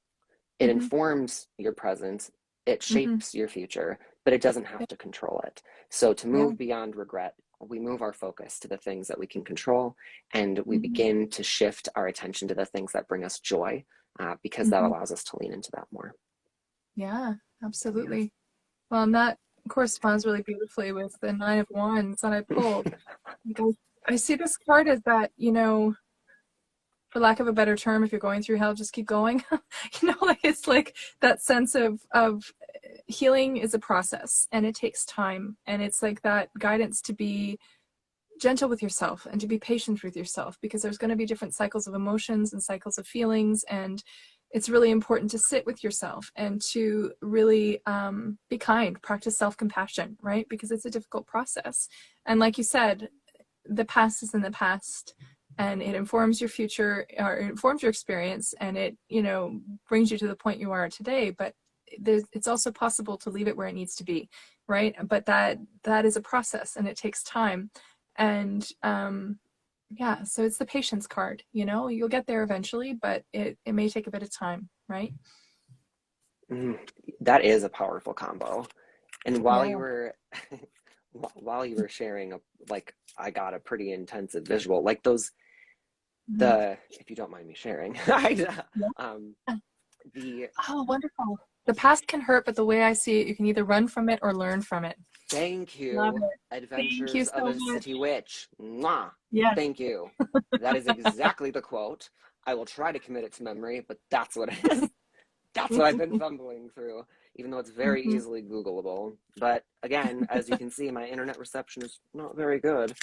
It informs your present. It shapes your future, but it doesn't have to control it. So to move beyond regret, we move our focus to the things that we can control, and we begin to shift our attention to the things that bring us joy, because that allows us to lean into that more. Yeah, absolutely. Well, and that corresponds really beautifully with the Nine of Wands that I pulled. I see this card as that, you know, for lack of a better term, if you're going through hell, just keep going. You know, like it's like that sense of healing is a process and it takes time. And it's like that guidance to be gentle with yourself and to be patient with yourself, because there's going to be different cycles of emotions and cycles of feelings. And it's really important to sit with yourself and to really be kind, practice self-compassion, right? Because it's a difficult process. And like you said, the past is in the past, and it informs your future, or it informs your experience, and it, you know, brings you to the point you are today. But it's also possible to leave it where it needs to be, right? But that is a process and it takes time. And yeah, so it's the patience card, you know, you'll get there eventually, but it may take a bit of time, right? That is a powerful combo. And while you were sharing, like, I got a pretty intensive visual, like those, if you don't mind me sharing, oh, wonderful. The past can hurt, but the way I see it, you can either run from it or learn from it. Thank you. Adventures Thank you so of a much. City Witch. Mwah. Yes. Thank you. That is exactly the quote. I will try to commit it to memory, but that's what it is. That's what I've been fumbling through, even though it's very easily Googleable. But again, as you can see, my internet reception is not very good.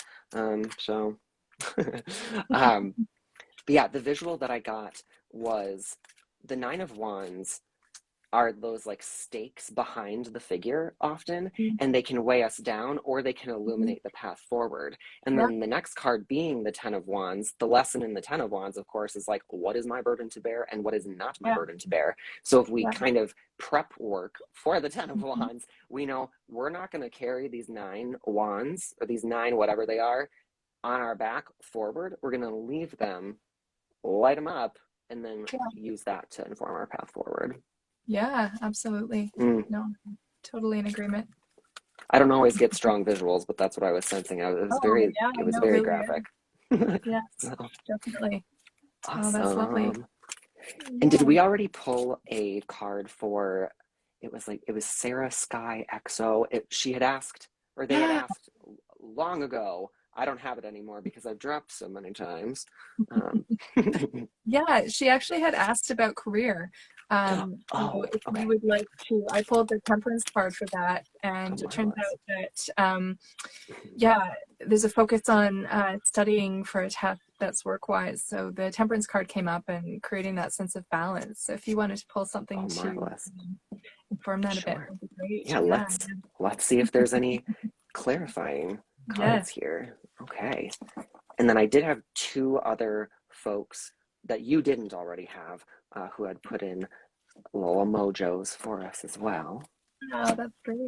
So, but yeah, the visual that I got was the Nine of Wands are those like stakes behind the figure often, and they can weigh us down or they can illuminate the path forward. And then the next card being the Ten of Wands, the lesson in the Ten of Wands, of course, is like, what is my burden to bear and what is not my burden to bear? So if we kind of prep work for the Ten of Wands, we know we're not going to carry these 9 wands or these 9 whatever they are on our back forward. We're going to leave them, light them up, and then use that to inform our path forward. Yeah, absolutely. No, totally in agreement. I don't always get strong visuals, but that's what I was sensing. It was very graphic. Yes, definitely. Awesome. Oh, that's lovely. And did we already pull a card for, it was Sarah Sky XO. She had asked, or they had asked long ago. I don't have it anymore because I've dropped so many times. Yeah, she actually had asked about career. If you would like to, I pulled the Temperance card for that, and it turns out that there's a focus on studying for a test that's work-wise. So the Temperance card came up and creating that sense of balance. So if you wanted to pull something to inform that a bit, that'd be great. Yeah, let's see if there's any clarifying cards here. Okay. And then I did have 2 other folks that you didn't already have who had put in little mojos for us as well. Oh, that's great.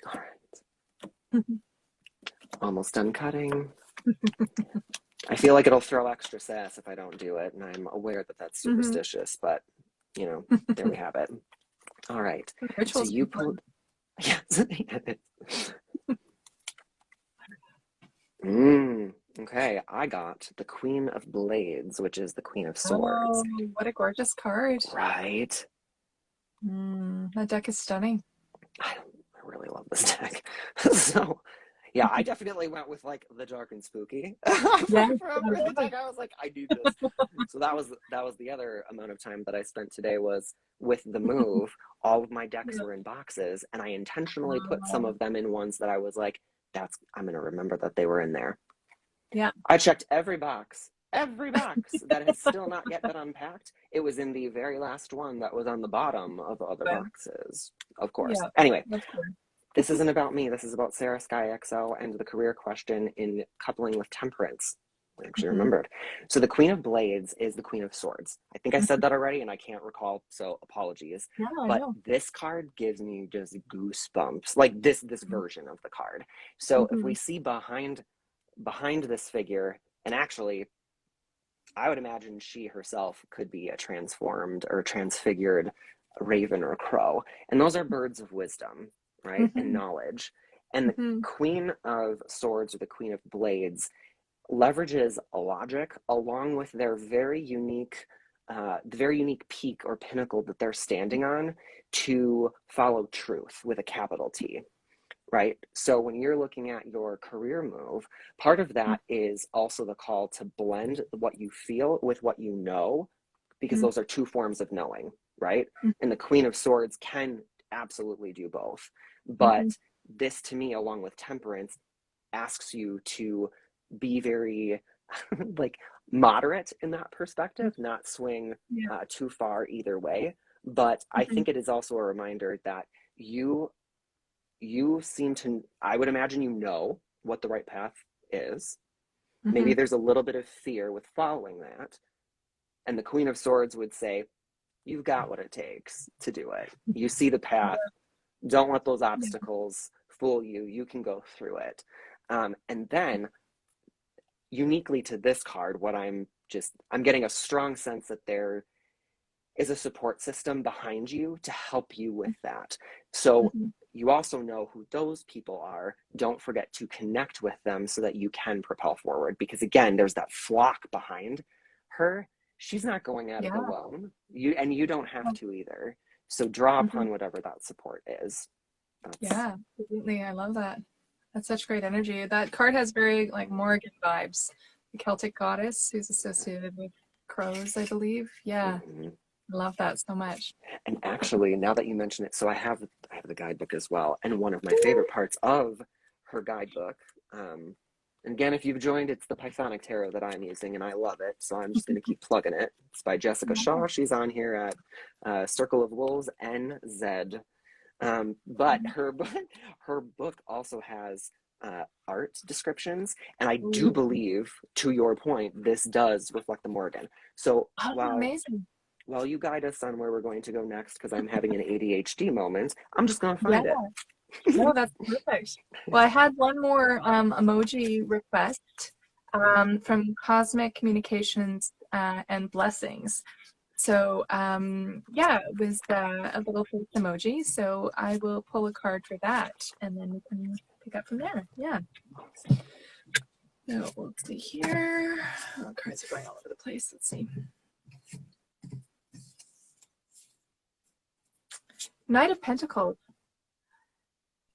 All right. Almost done cutting. I feel like it'll throw extra sass if I don't do it, and I'm aware that that's superstitious, but, you know, there we have it. All right. So you pulled... Yes. Okay, I got the Queen of Blades, which is the Queen of Swords. Oh, what a gorgeous card. Right? That deck is stunning. I really love this deck. So, yeah, I definitely went with, like, the dark and spooky. For the deck, I was like, I need this. So that was the other amount of time that I spent today was with the move. All of my decks were in boxes, and I intentionally put some of them in ones that I was like, I'm going to remember that they were in there. Yeah. I checked every box that has still not yet been unpacked. It was in the very last one that was on the bottom of other boxes, of course. Yeah, anyway, this isn't about me. This is about Sarah Sky XO and the career question in coupling with temperance. I actually remembered. So the Queen of Blades is the Queen of Swords. I think I said that already and I can't recall, so apologies. Yeah, I But know. this card gives me just goosebumps, like this version of the card. So if we see behind this figure, and actually I would imagine she herself could be a transformed or transfigured raven or crow. And those are birds of wisdom, right? And knowledge. And the Queen of Swords or the Queen of Blades leverages a logic along with their very unique peak or pinnacle that they're standing on to follow truth with a capital T. Right? So when you're looking at your career move, part of that is also the call to blend what you feel with what you know, because those are two forms of knowing, right? And the Queen of Swords can absolutely do both. But this, to me, along with Temperance, asks you to be very like moderate in that perspective, not swing too far either way. But I think it is also a reminder that you seem to, I would imagine you know what the right path is. Maybe there's a little bit of fear with following that. And the Queen of Swords would say, you've got what it takes to do it. You see the path. Don't let those obstacles fool you. You can go through it. And then uniquely to this card, what I'm getting a strong sense that there is a support system behind you to help you with that. So you also know who those people are. Don't forget to connect with them so that you can propel forward. Because again, there's that flock behind her. She's not going at it alone. You don't have to either. So draw upon whatever that support is. Yeah, absolutely. I love that. That's such great energy. That card has very like Morrigan vibes. The Celtic goddess who's associated with crows, I believe. Yeah. I love that so much. And actually, now that you mention it, so I have the guidebook as well. And one of my favorite parts of her guidebook, and again, if you've joined, it's the Pythonic Tarot that I'm using, and I love it. So I'm just going to keep plugging it. It's by Jessica Shaw. She's on here at Circle of Wolves NZ. But her book also has art descriptions, and I do believe, to your point, this does reflect the Morrigan. So amazing. while you guide us on where we're going to go next, because I'm having an ADHD moment, I'm just going to find it. No, that's perfect. Well, I had one more emoji request from Cosmic Communications and Blessings. So it was a little face emoji. So I will pull a card for that, and then we can pick up from there. Yeah. So let's see here. Oh, cards are going all over the place. Let's see. Knight of Pentacles.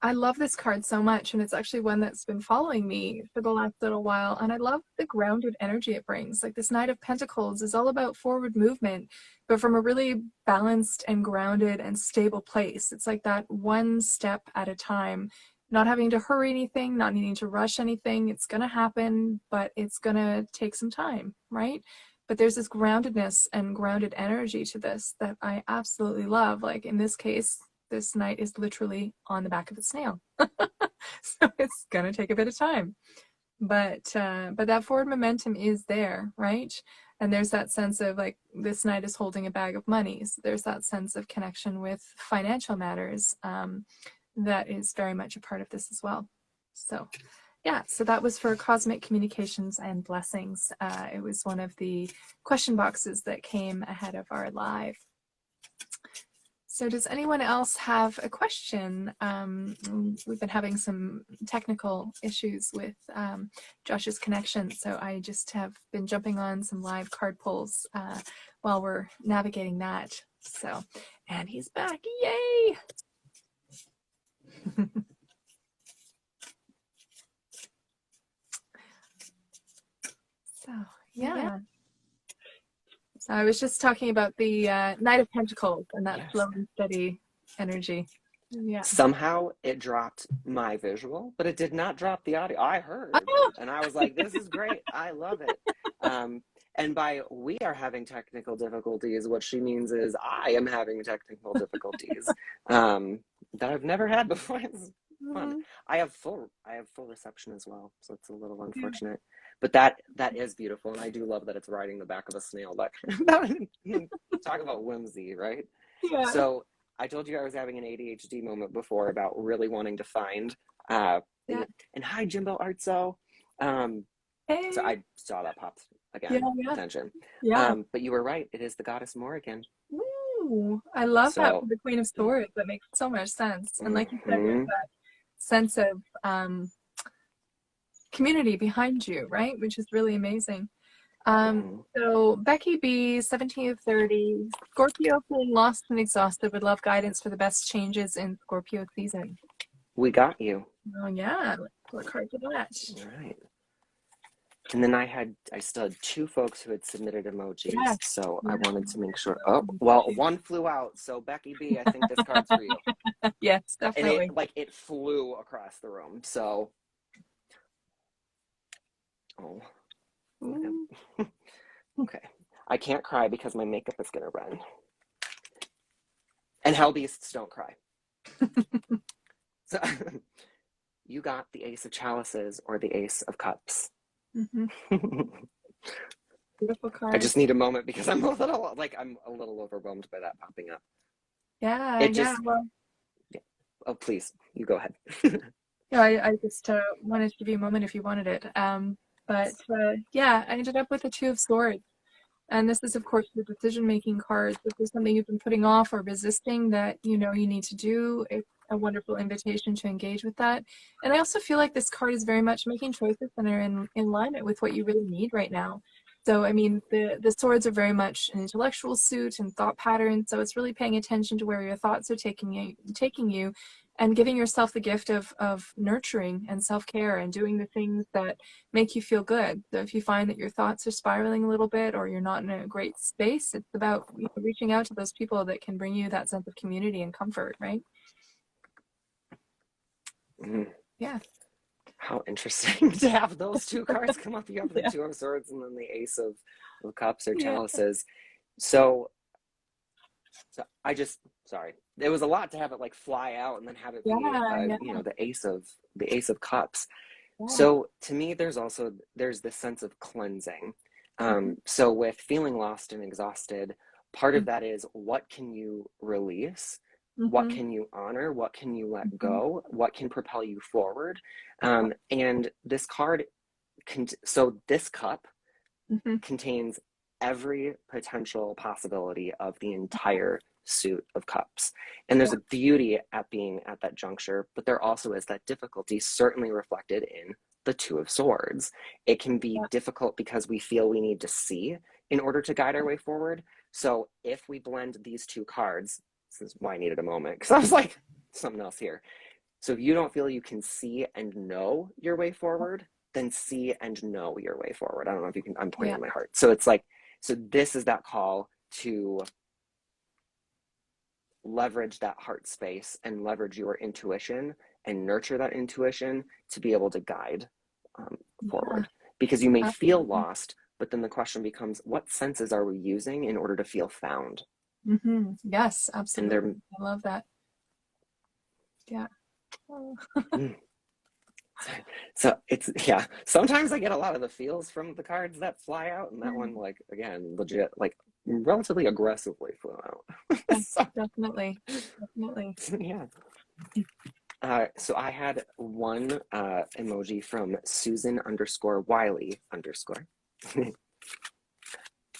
I love this card so much, and it's actually one that's been following me for the last little while, and I love the grounded energy it brings. Like this Knight of Pentacles is all about forward movement, but from a really balanced and grounded and stable place. It's like that one step at a time, not having to hurry anything, not needing to rush anything. It's going to happen, but it's going to take some time, right? But there's this groundedness and grounded energy to this that I absolutely love. Like in this case, this knight is literally on the back of a snail. So it's gonna take a bit of time. But that forward momentum is there, right? And there's that sense of like this knight is holding a bag of money. So there's that sense of connection with financial matters that is very much a part of this as well. So yeah, so that was for Cosmic Communications and Blessings. It was one of the question boxes that came ahead of our live. So does anyone else have a question? We've been having some technical issues with Josh's connection, so I just have been jumping on some live card pulls while we're navigating that. So, and he's back, yay! So, yeah. So I was just talking about the Knight of Pentacles and that slow and steady energy. Yeah. Somehow it dropped my visual, but it did not drop the audio. I heard, and I was like, this is great. I love it. And by we are having technical difficulties, what she means is I am having technical difficulties that I've never had before. It's fun. I have full reception as well, so it's a little unfortunate. But that is beautiful, and I do love that it's riding the back of a snail. Talk about whimsy, right? Yeah. So I told you I was having an ADHD moment before about really wanting to find. Yeah. And hi, Jimbo Artso. Hey. So I saw that popped Yeah. again. Yeah. Attention. Yeah. But you were right. It is the goddess Morrigan. Ooh, I love that for So, the Queen of Swords. That makes so much sense. And like you said, there's mhm, that sense of community behind you, right? Which is really amazing. mhm. So Becky B, 1730, Scorpio feeling lost and exhausted, would love guidance for the best changes in Scorpio season. We got you. Oh yeah, let's work hard for that. All right. And then I still had two folks who had submitted emojis, Yes. so I Yeah. wanted to make sure. Oh, well, one flew out. So Becky B, I think this card's for you. Yes, And definitely. it flew across the room. So, oh, Ooh. okay. I can't cry because my makeup is gonna run. And hell beasts don't cry. So you got the Ace of Chalices or the Ace of Cups. Mm-hmm. Beautiful I card. just need a moment because I'm a little overwhelmed by that popping up. Yeah, It yeah. just, Well, oh, please, you go ahead. yeah, I just wanted to be a moment if you wanted it. But yeah, I ended up with the Two of Swords. And this is, of course, the decision-making cards. If there's something you've been putting off or resisting that you know you need to do, it's a wonderful invitation to engage with that. And I also feel like this card is very much making choices that are in alignment with what you really need right now. So, I mean, the swords are very much an intellectual suit and thought pattern. So it's really paying attention to where your thoughts are taking you, and giving yourself the gift of nurturing and self-care and doing the things that make you feel good. So if you find that your thoughts are spiraling a little bit or you're not in a great space, it's about reaching out to those people that can bring you that sense of community and comfort, right? Mm. Yeah. How interesting to have those two cards come up. You have the Yeah. Two of Swords and then the Ace of Cups or Yeah. Chalices. So I just, sorry, it was a lot to have it like fly out and then have it Yeah. be, Yeah. the Ace of Cups. Yeah. So to me, there's this sense of cleansing. Mm-hmm. So with feeling lost and exhausted, part of that is what can you release? What Mm-hmm. can you honor? What can you let Mm-hmm. go? What can propel you forward? And this card, so this cup Mm-hmm. contains every potential possibility of the entire suit of cups. And there's Yeah. a beauty at being at that juncture, but there also is that difficulty, certainly reflected in the Two of Swords. It can be Yeah. difficult because we feel we need to see in order to guide our way forward. So if we blend these two cards, this is why I needed a moment, because I was like, something else here. So if you don't feel you can see and know your way forward, then see and know your way forward. I don't know if you can, I'm pointing Yeah. at my heart. So it's like, so this is that call to leverage that heart space and leverage your intuition and nurture that intuition to be able to guide Yeah. forward. Because you may feel Absolutely. lost, but then the question becomes, what senses are we using in order to feel found? Mm-hmm. Yes, And absolutely. they're, I love that. Yeah. Oh. so it's, yeah, sometimes I get a lot of the feels from the cards that fly out, and that Yeah. one, like, again, legit, like, relatively aggressively flew out. Yeah. So, Definitely. Definitely. yeah. So I had one emoji from Susan underscore Wiley underscore.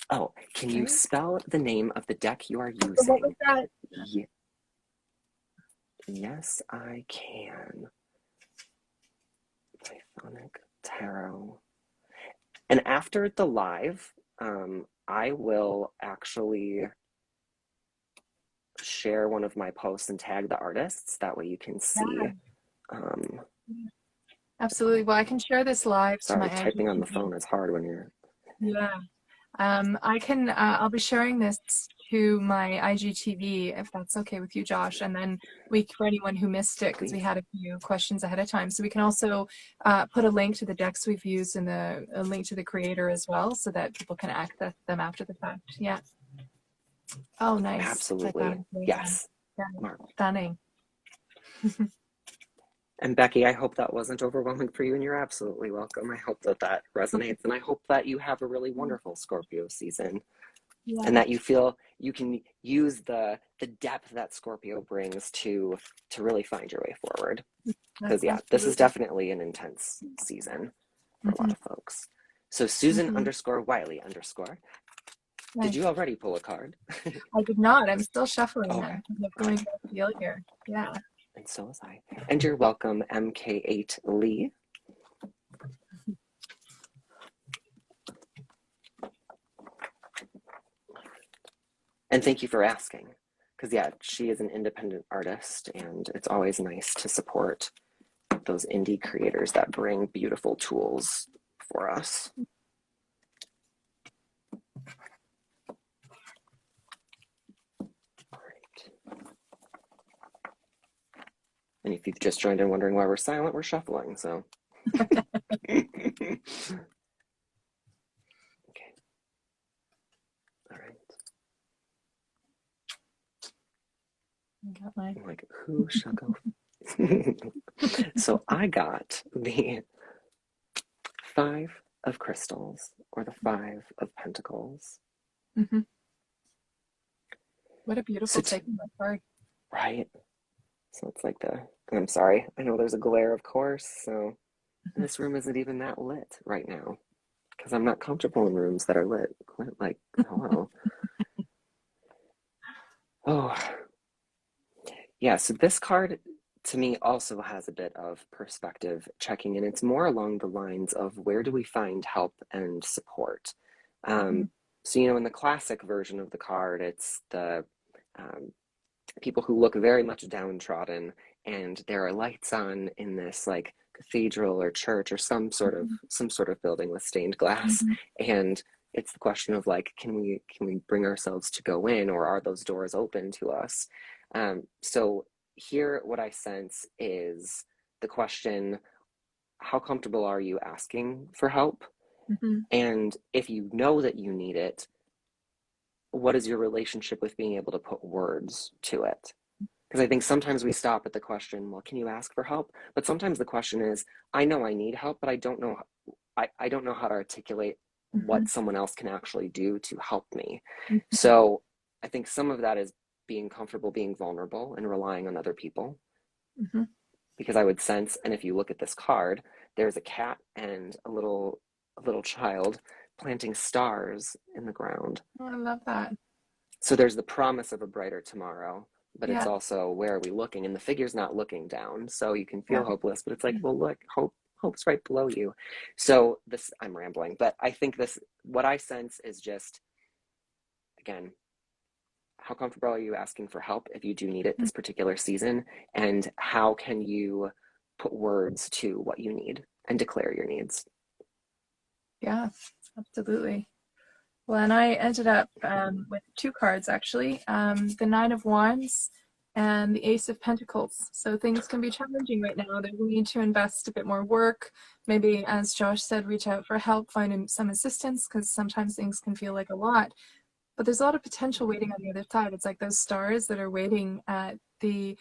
Oh, can you Okay. spell the name of the deck you are So what was using? that? Yes, I can. Pythonic Tarot. And after the live, I will actually share one of my posts and tag the artists. That way you can see. Um, Absolutely. Well, I can share this live to my Sorry, typing on the IGTV. phone is hard when you're. Yeah. I can, I'll be sharing this to my IGTV if that's okay with you, Josh. And then for anyone who missed it, because we Please. had a few questions ahead of time. So we can also put a link to the decks we've used and a link to the creator as well so that people can access them after the fact. Yeah. Oh, nice. Like that. Absolutely. Yeah. Yes. Yeah. Mark. Stunning. And Becky, I hope that wasn't overwhelming for you, and you're absolutely welcome. I hope that that resonates, and I hope that you have a really wonderful Scorpio season, Yeah, and that you feel you can use the depth that Scorpio brings to really find your way forward. Because yeah, this is absolutely. definitely an intense season for a lot Hmm. of folks. So Susan Hmm. underscore Wiley underscore. Did you Nice. already pull a card? I did not. I'm still shuffling Okay. them. I'm All going right. by the feel here. Yeah. And so was I. And you're welcome, MK8 Lee. And thank you for asking. Because, yeah, she is an independent artist, and it's always nice to support those indie creators that bring beautiful tools for us. All right. And if you've just joined in wondering why we're silent, we're shuffling, so. Okay. All right. I got my. I'm like, who shall go? So I got the Five of Crystals, or the Five of Pentacles. Hmm. What a So, beautiful take on that card. right? So it's like I'm sorry, I know there's a glare, of course, so this room isn't even that lit right now because I'm not comfortable in rooms that are lit. Like, hello. Oh, yeah, so this card to me also has a bit of perspective checking, and it's more along the lines of where do we find help and support. Hmm. So, in the classic version of the card, it's the um, people who look very much downtrodden, and there are lights on in this like cathedral or church or some sort of building with stained glass, Hmm. and it's the question of like, can we bring ourselves to go in, or are those doors open to us? So here, what I sense is the question: how comfortable are you asking for help? Hmm. And if you know that you need it, what is your relationship with being able to put words to it? Because I think sometimes we stop at the question, well, can you ask for help? But sometimes the question is, I know I need help, but I don't know how to articulate Hmm. what someone else can actually do to help me. Hmm. So I think some of that is being comfortable being vulnerable and relying on other people. Hmm. Because I would sense, and if you look at this card, there's a cat and a little child planting stars in the ground. Oh, I love that. So there's the promise of a brighter tomorrow, but it's Yeah. also where are we looking? And the figure's not looking down. So you can feel Yeah. hopeless, but it's like, well, look, hope's right below you. So this, I'm rambling, but I think what I sense is just, again, how comfortable are you asking for help if you do need it this particular season? And how can you put words to what you need and declare your needs? Yeah, absolutely. Well, and I ended up with two cards actually, the Nine of Wands and the Ace of Pentacles. So things can be challenging right now. That we need to invest a bit more work. Maybe, as Josh said, reach out for help, find some assistance, because sometimes things can feel like a lot. But there's a lot of potential waiting on the other side. It's like those stars that are waiting at the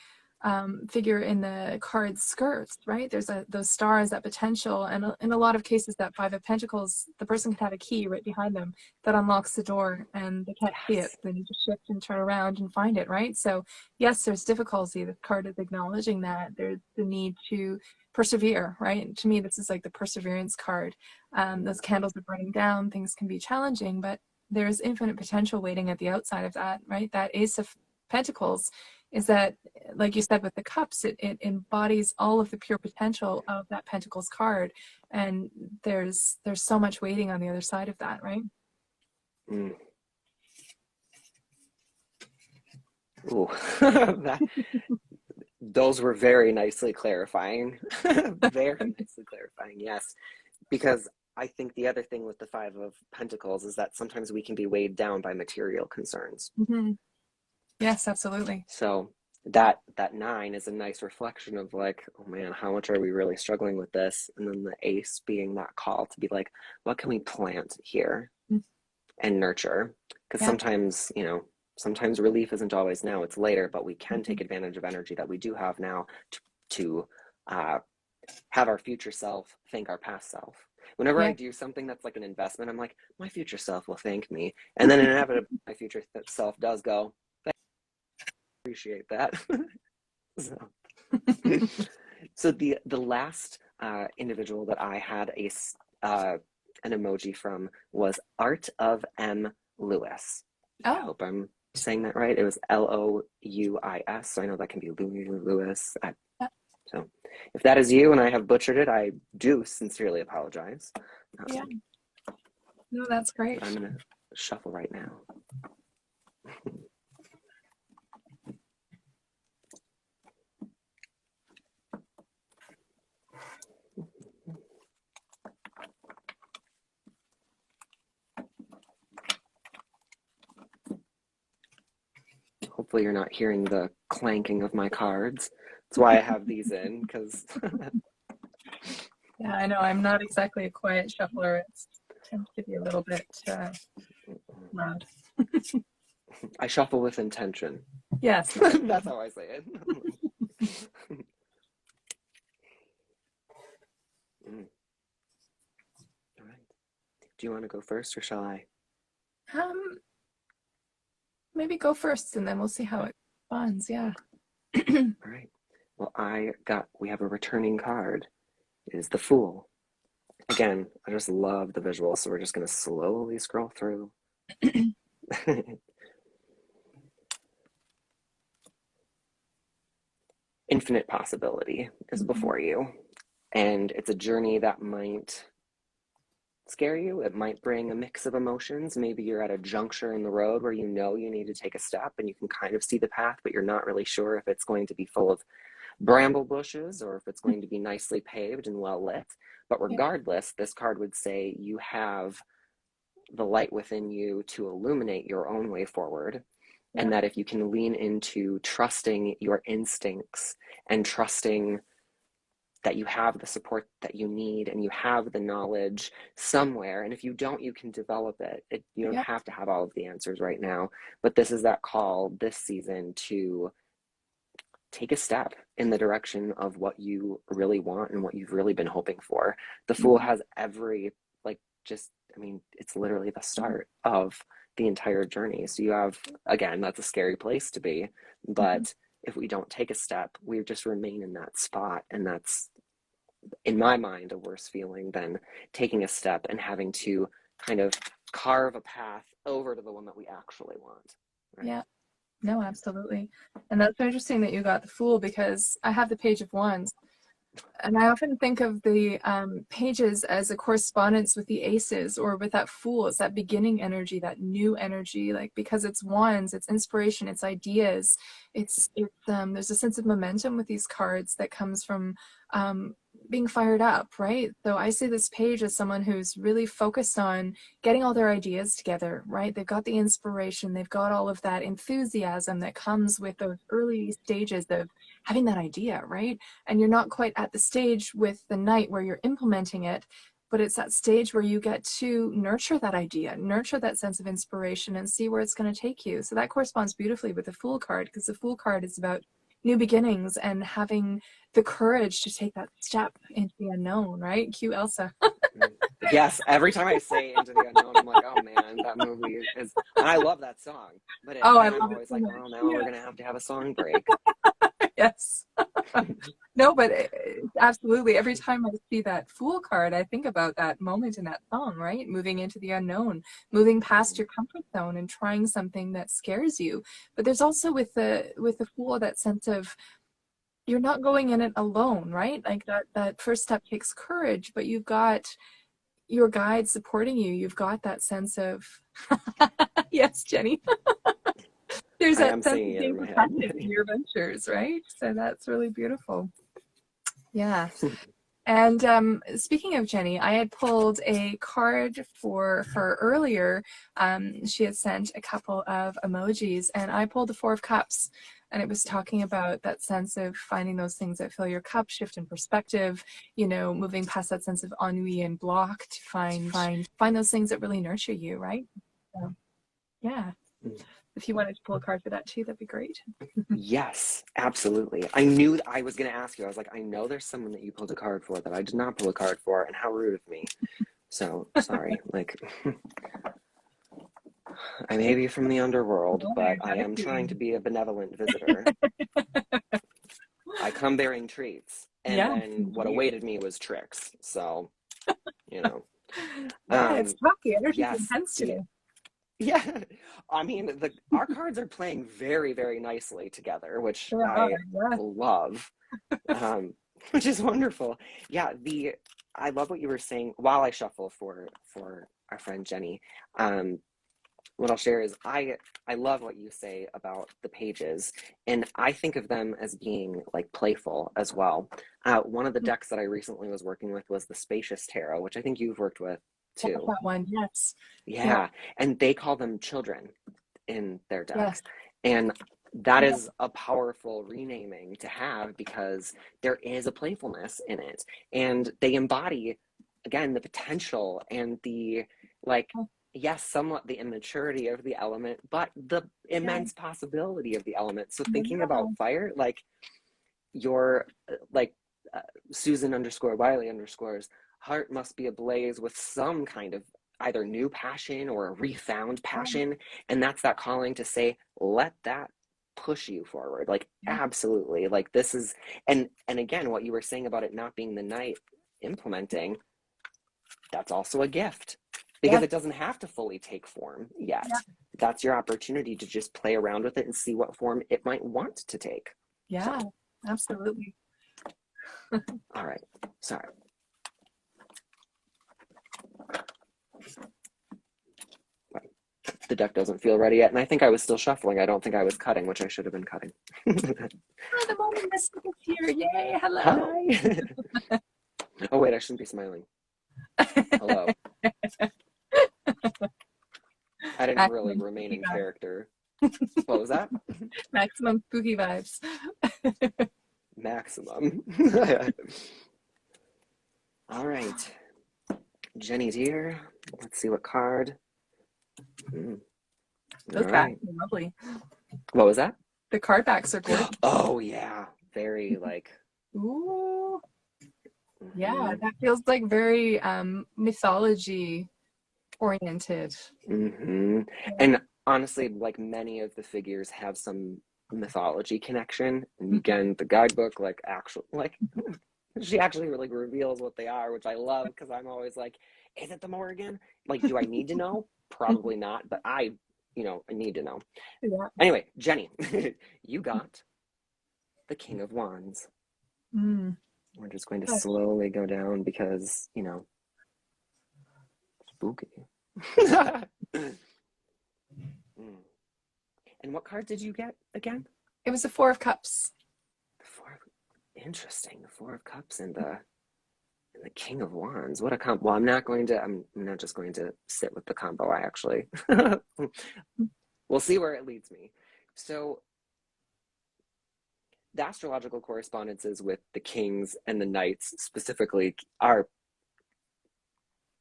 figure in the card's skirts, right? There's those stars, that potential, and in a lot of cases, that Five of Pentacles, the person can have a key right behind them that unlocks the door, and they can't see it. Yes. They need to shift and turn around and find it, right? So yes, there's difficulty. The card is acknowledging that there's the need to persevere, right? And to me, this is like the perseverance card. Those candles are burning down. Things can be challenging, but there's infinite potential waiting at the outside of that, right? That Ace of Pentacles is that, like you said, with the cups, it embodies all of the pure potential of that Pentacles card. And there's so much waiting on the other side of that, right? Mm. Ooh, those were very nicely clarifying. Very nicely clarifying, yes. Because I think the other thing with the Five of Pentacles is that sometimes we can be weighed down by material concerns. Mm-hmm. Yes, absolutely. So that nine is a nice reflection of like, oh man, how much are we really struggling with this? And then the ace being that call to be like, what can we plant here Mm. and nurture? Because Yeah. sometimes relief isn't always now, it's later, but we can Mm-hmm. take advantage of energy that we do have now to have our future self thank our past self. Whenever Yeah. I do something that's like an investment, I'm like, my future self will thank me. And then inevitably, my future self does go, I appreciate that. So, so the last individual that I had an emoji from was Art of M. Lewis. I hope I'm saying that right. It was Louis. So I know that can be Louis or Lewis. So if that is you and I have butchered it, I do sincerely apologize. Yeah. No, that's great. I'm going to shuffle right now. Hopefully you're not hearing the clanking of my cards. That's why I have these in, because yeah, I know I'm not exactly a quiet shuffler. It tends to be a little bit loud. I shuffle with intention. Yes. That's how I say it. All right. Do you want to go first or shall I? Maybe go first and then we'll see how it responds. Yeah. All right. Well, we have a returning card. It is the Fool. Again, I just love the visual, so we're just going to slowly scroll through. Infinite possibility is before you, and it's a journey that might scare you. It might bring a mix of emotions. Maybe you're at a juncture in the road where you know you need to take a step and you can kind of see the path, but you're not really sure if it's going to be full of bramble bushes or if it's going to be nicely paved and well lit. But regardless, this card would say you have the light within you to illuminate your own way forward. And that if you can lean into trusting your instincts and trusting that you have the support that you need and you have the knowledge somewhere. And if you don't, you can develop it. You don't have to have all of the answers right now. But this is that call this season to take a step in the direction of what you really want and what you've really been hoping for. The Fool has it's literally the start of the entire journey. So you have, again, that's a scary place to be. But if we don't take a step, we just remain in that spot. And that's, in my mind, a worse feeling than taking a step and having to kind of carve a path over to the one that we actually want. Right? Yeah. No, absolutely. And that's so interesting that you got the Fool, because I have the Page of Wands. And I often think of the pages as a correspondence with the aces or with that Fool. It's that beginning energy, that new energy, like, because it's wands, it's inspiration, it's ideas. It's there's a sense of momentum with these cards that comes from being fired up, right? So I see this page as someone who's really focused on getting all their ideas together, right? They've got the inspiration, they've got all of that enthusiasm that comes with those early stages of having that idea, right? And you're not quite at the stage with the Knight where you're implementing it, but it's that stage where you get to nurture that idea, nurture that sense of inspiration, and see where it's going to take you. So that corresponds beautifully with the Fool card, because the Fool card is about new beginnings and having the courage to take that step into the unknown, right? Cue Elsa. Yes, every time I say Into the Unknown, I'm like, oh man, that movie is, and I love that song. But I'm always like, well, now we're gonna have to have a song break. Yes. No, but absolutely. Every time I see that Fool card, I think about that moment in that song, right? Moving into the unknown, moving past your comfort zone and trying something that scares you. But there's also with the Fool that sense of you're not going in it alone, right? Like that first step takes courage, but you've got your guide supporting you. You've got that sense of yes, Jenny. There's that sense of being protected in your ventures, right? So that's really beautiful. Yeah. And speaking of Jenny, I had pulled a card for her earlier. She had sent a couple of emojis, and I pulled the Four of Cups, and it was talking about that sense of finding those things that fill your cup, shift in perspective, moving past that sense of ennui and block to find those things that really nurture you, right? So, yeah. if you wanted to pull a card for that too, that'd be great. Yes, absolutely. I knew I was going to ask you. I was like, I know there's someone that you pulled a card for that I did not pull a card for, and how rude of me. So sorry. Like, I may be from the underworld, but I am trying to be a benevolent visitor. I come bearing treats, and then what awaited me was tricks. So, you know. Yeah, it's tough. The energy's Yes. intense today. Yeah, I mean, our cards are playing very, very nicely together, which I love, which is wonderful. Yeah, I love what you were saying while I shuffle for our friend Jenny. What I'll share is I love what you say about the pages, and I think of them as being like playful as well. One of the decks that I recently was working with was the Spacious Tarot, which I think you've worked with too. That one, yes. Yeah, and they call them children in their decks. And that is a powerful renaming to have because there is a playfulness in it. And they embody, again, the potential and the, like, yes, somewhat the immaturity of the element, but the immense possibility of the element. So thinking about fire, like your, Susan _ Wiley _ heart must be ablaze with some kind of either new passion or a refound passion, and that's that calling to say, let that push you forward. Like, absolutely. Like, this is, and again, what you were saying about it not being the night implementing, that's also a gift because it doesn't have to fully take form yet. That's your opportunity to just play around with it and see what form it might want to take. Absolutely. All right, sorry. The deck doesn't feel ready yet, and I think I was still shuffling. I don't think I was cutting, which I should have been cutting. The moment is here. Yay, hello. Hi. Oh wait, I shouldn't be smiling. Hello. I didn't really remain in character. What was that? Maximum spooky vibes. Maximum. All right. Jenny's here. Let's see what card. Those backs are lovely. What was that? The card backs are gorgeous. Oh yeah. Very like. Ooh. Yeah, that feels like very mythology oriented. And honestly, like many of the figures have some mythology connection. And again, the guidebook, like actual, like she actually really reveals what they are, which I love because I'm always like, is it the Morrigan? Like, do I need to know? Probably not, but I need to know. Anyway, Jenny, you got the King of Wands. We're just going to slowly go down because, spooky. And what card did you get again? It was the Four of Cups. Interesting. The Four of Cups and the King of Wands. What a combo. Well, I'm not just going to sit with the combo. I actually, we'll see where it leads me. So the astrological correspondences with the kings and the knights specifically are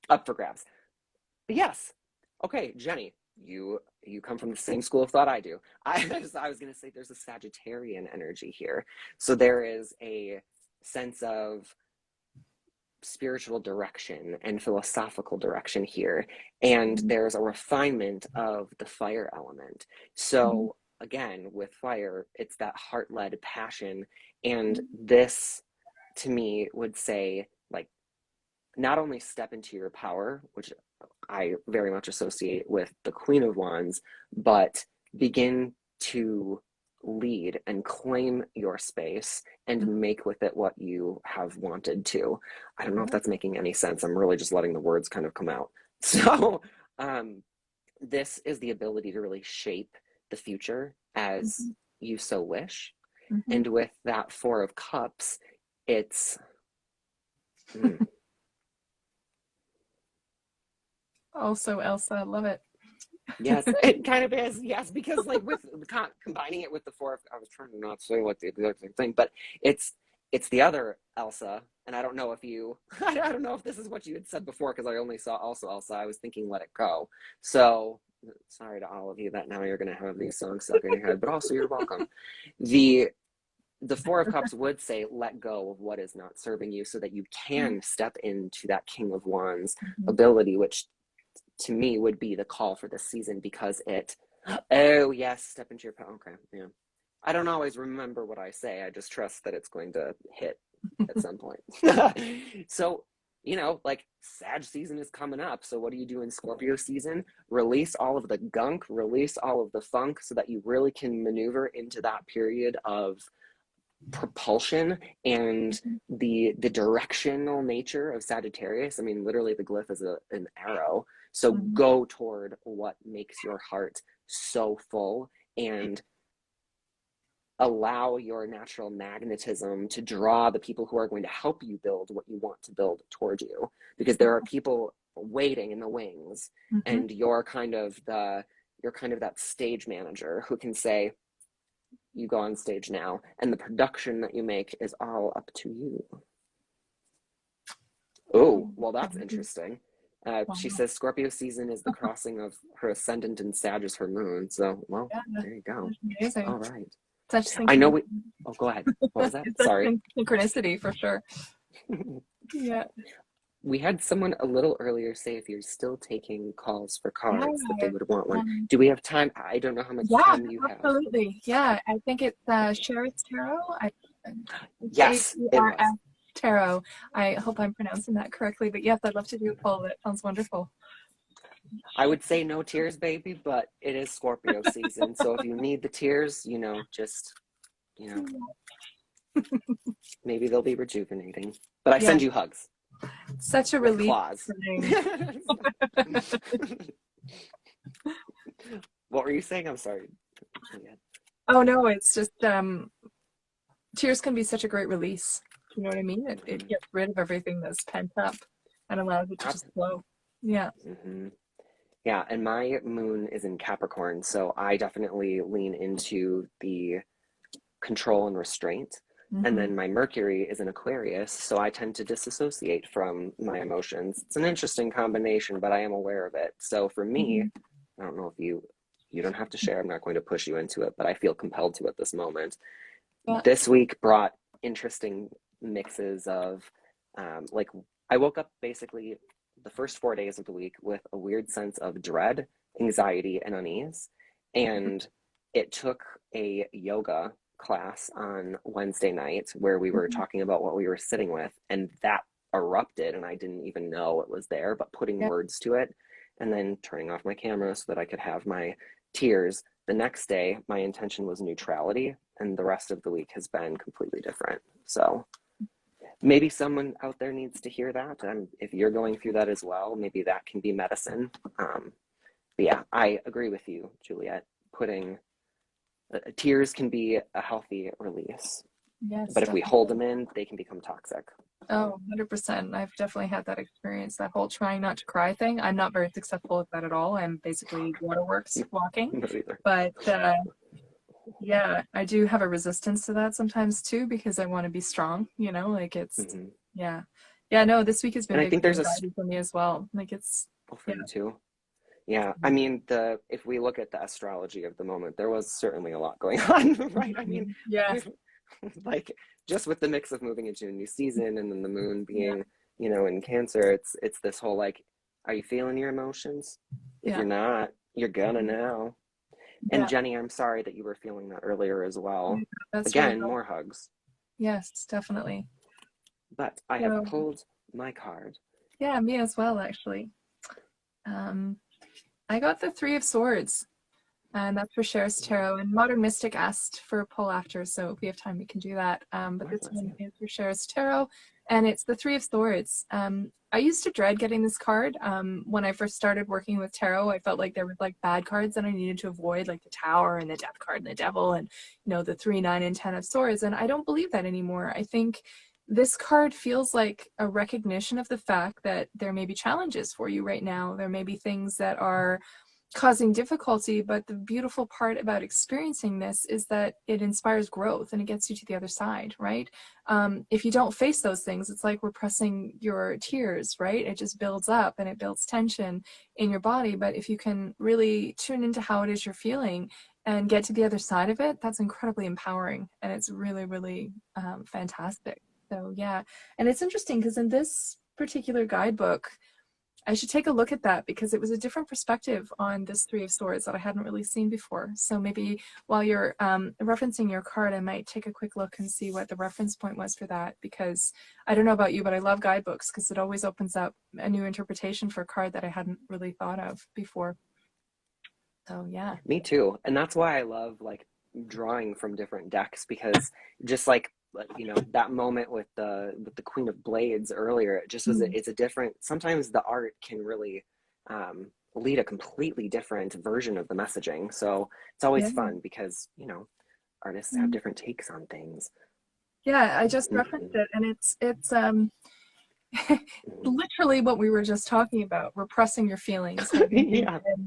up for grabs. But yes. Okay, Jenny, you come from the same school of thought I do. I was going to say there's a Sagittarian energy here. So there is a sense of spiritual direction and philosophical direction here. And there's a refinement of the fire element. So again, with fire, it's that heart-led passion. And this, to me, would say, like, not only step into your power, which I very much associate with the Queen of Wands, but begin to lead and claim your space and make with it what you have wanted to. I don't know if that's making any sense. I'm really just letting the words kind of come out. So this is the ability to really shape the future as you so wish. And with that Four of Cups, it's Also, Elsa, I love it. Yes, it kind of is. Yes, because like with combining it with the Four of, I was trying to not say what the exact same thing, but it's the other Elsa, and I don't know if you, I don't know if this is what you had said before because I only saw also Elsa. I was thinking Let It Go. So sorry to all of you that now you're going to have these songs stuck in your head, but also you're welcome. The Four of Cups would say, let go of what is not serving you so that you can step into that King of Wands ability, which to me would be the call for this season, because oh yes, step into your power. Okay, yeah. I don't always remember what I say. I just trust that it's going to hit at some point. So, you know, like Sag season is coming up. So what do you do in Scorpio season? Release all of the gunk, release all of the funk so that you really can maneuver into that period of propulsion and the directional nature of Sagittarius. I mean, literally the glyph is an arrow. So go toward what makes your heart so full, and allow your natural magnetism to draw the people who are going to help you build what you want to build toward you, because there are people waiting in the wings, and you're kind of that stage manager who can say, you go on stage now, and the production that you make is all up to you. Oh, well, that's interesting. She says Scorpio season is the crossing of her ascendant and Sag is her moon. So, well, there you go. Amazing. All right. Such I know oh, go ahead. What was that? Sorry. Synchronicity for sure. Yeah. We had someone a little earlier say if you're still taking calls for cards that they would want one. Do we have time? I don't know how much time you have. Absolutely. Yeah, I think it's Shadowland Tarot. Yes, it was. Tarot. I hope I'm pronouncing that correctly, but yes, I'd love to do a poll. That sounds wonderful. I would say no tears, baby, but it is Scorpio season. So if you need the tears, maybe they'll be rejuvenating. But I send you hugs. Such a relief. Claws. What were you saying? I'm sorry. Oh no, it's just tears can be such a great release. You know what I mean? It gets rid of everything that's pent up and allows it to just flow. Yeah. Yeah, and my moon is in Capricorn, so I definitely lean into the control and restraint. And then my Mercury is in Aquarius, so I tend to disassociate from my emotions. It's an interesting combination, but I am aware of it. So for me, I don't know if you don't have to share, I'm not going to push you into it, but I feel compelled to at this moment. This week brought interesting mixes of, I woke up basically the first 4 days of the week with a weird sense of dread, anxiety, and unease. And it took a yoga class on Wednesday night where we were talking about what we were sitting with, and that erupted, and I didn't even know it was there, but putting words to it, and then turning off my camera so that I could have my tears. The next day, my intention was neutrality, and the rest of the week has been completely different. So maybe someone out there needs to hear that. And if you're going through that as well, maybe that can be medicine. But yeah, I agree with you, Juliet. Tears can be a healthy release. Yes. But if we hold them in, they can become toxic. Oh, 100%. I've definitely had that experience, that whole trying not to cry thing. I'm not very successful at that at all. I'm basically waterworks walking. But yeah, I do have a resistance to that sometimes too, because I want to be strong, it's, no, this week has been, and I think there's for me as well. Like it's, for you too. Yeah, I mean, if we look at the astrology of the moment, there was certainly a lot going on, right? I mean, like just with the mix of moving into a new season and then the moon being, in Cancer, it's this whole like, are you feeling your emotions? If you're not, you're gonna now. And Jenny, I'm sorry that you were feeling that earlier as well. Again, really more hugs. Yes, definitely. But I have pulled my card. Yeah, me as well, actually. I got the Three of Swords, and that's for Cher's Tarot. And Modern Mystic asked for a pull after, so if we have time, we can do that. But this one is for Cher's Tarot, and it's the Three of Swords. I used to dread getting this card. When I first started working with tarot, I felt like there were like bad cards that I needed to avoid, like the Tower and the Death card and the Devil, and the 3, 9, and 10 of Swords. And I don't believe that anymore. I think this card feels like a recognition of the fact that there may be challenges for you right now. There may be things that are causing difficulty, but the beautiful part about experiencing this is that it inspires growth and it gets you to the other side, right? If you don't face those things, it's like repressing your tears, right? It just builds up and it builds tension in your body. But if you can really tune into how it is you're feeling and get to the other side of it, that's incredibly empowering, and it's really, really fantastic. So yeah, and it's interesting because in this particular guidebook, I should take a look at that because it was a different perspective on this Three of Swords that I hadn't really seen before. So maybe while you're referencing your card, I might take a quick look and see what the reference point was for that, because I don't know about you, but I love guidebooks because it always opens up a new interpretation for a card that I hadn't really thought of before. So yeah. Me too. And that's why I love like drawing from different decks, because just like, you know, that moment with the Queen of Blades earlier, it just was it's a different, sometimes the art can really lead a completely different version of the messaging. So it's always fun because, you know, artists have different takes on things. Yeah, I just referenced it, and it's literally what we were just talking about, repressing your feelings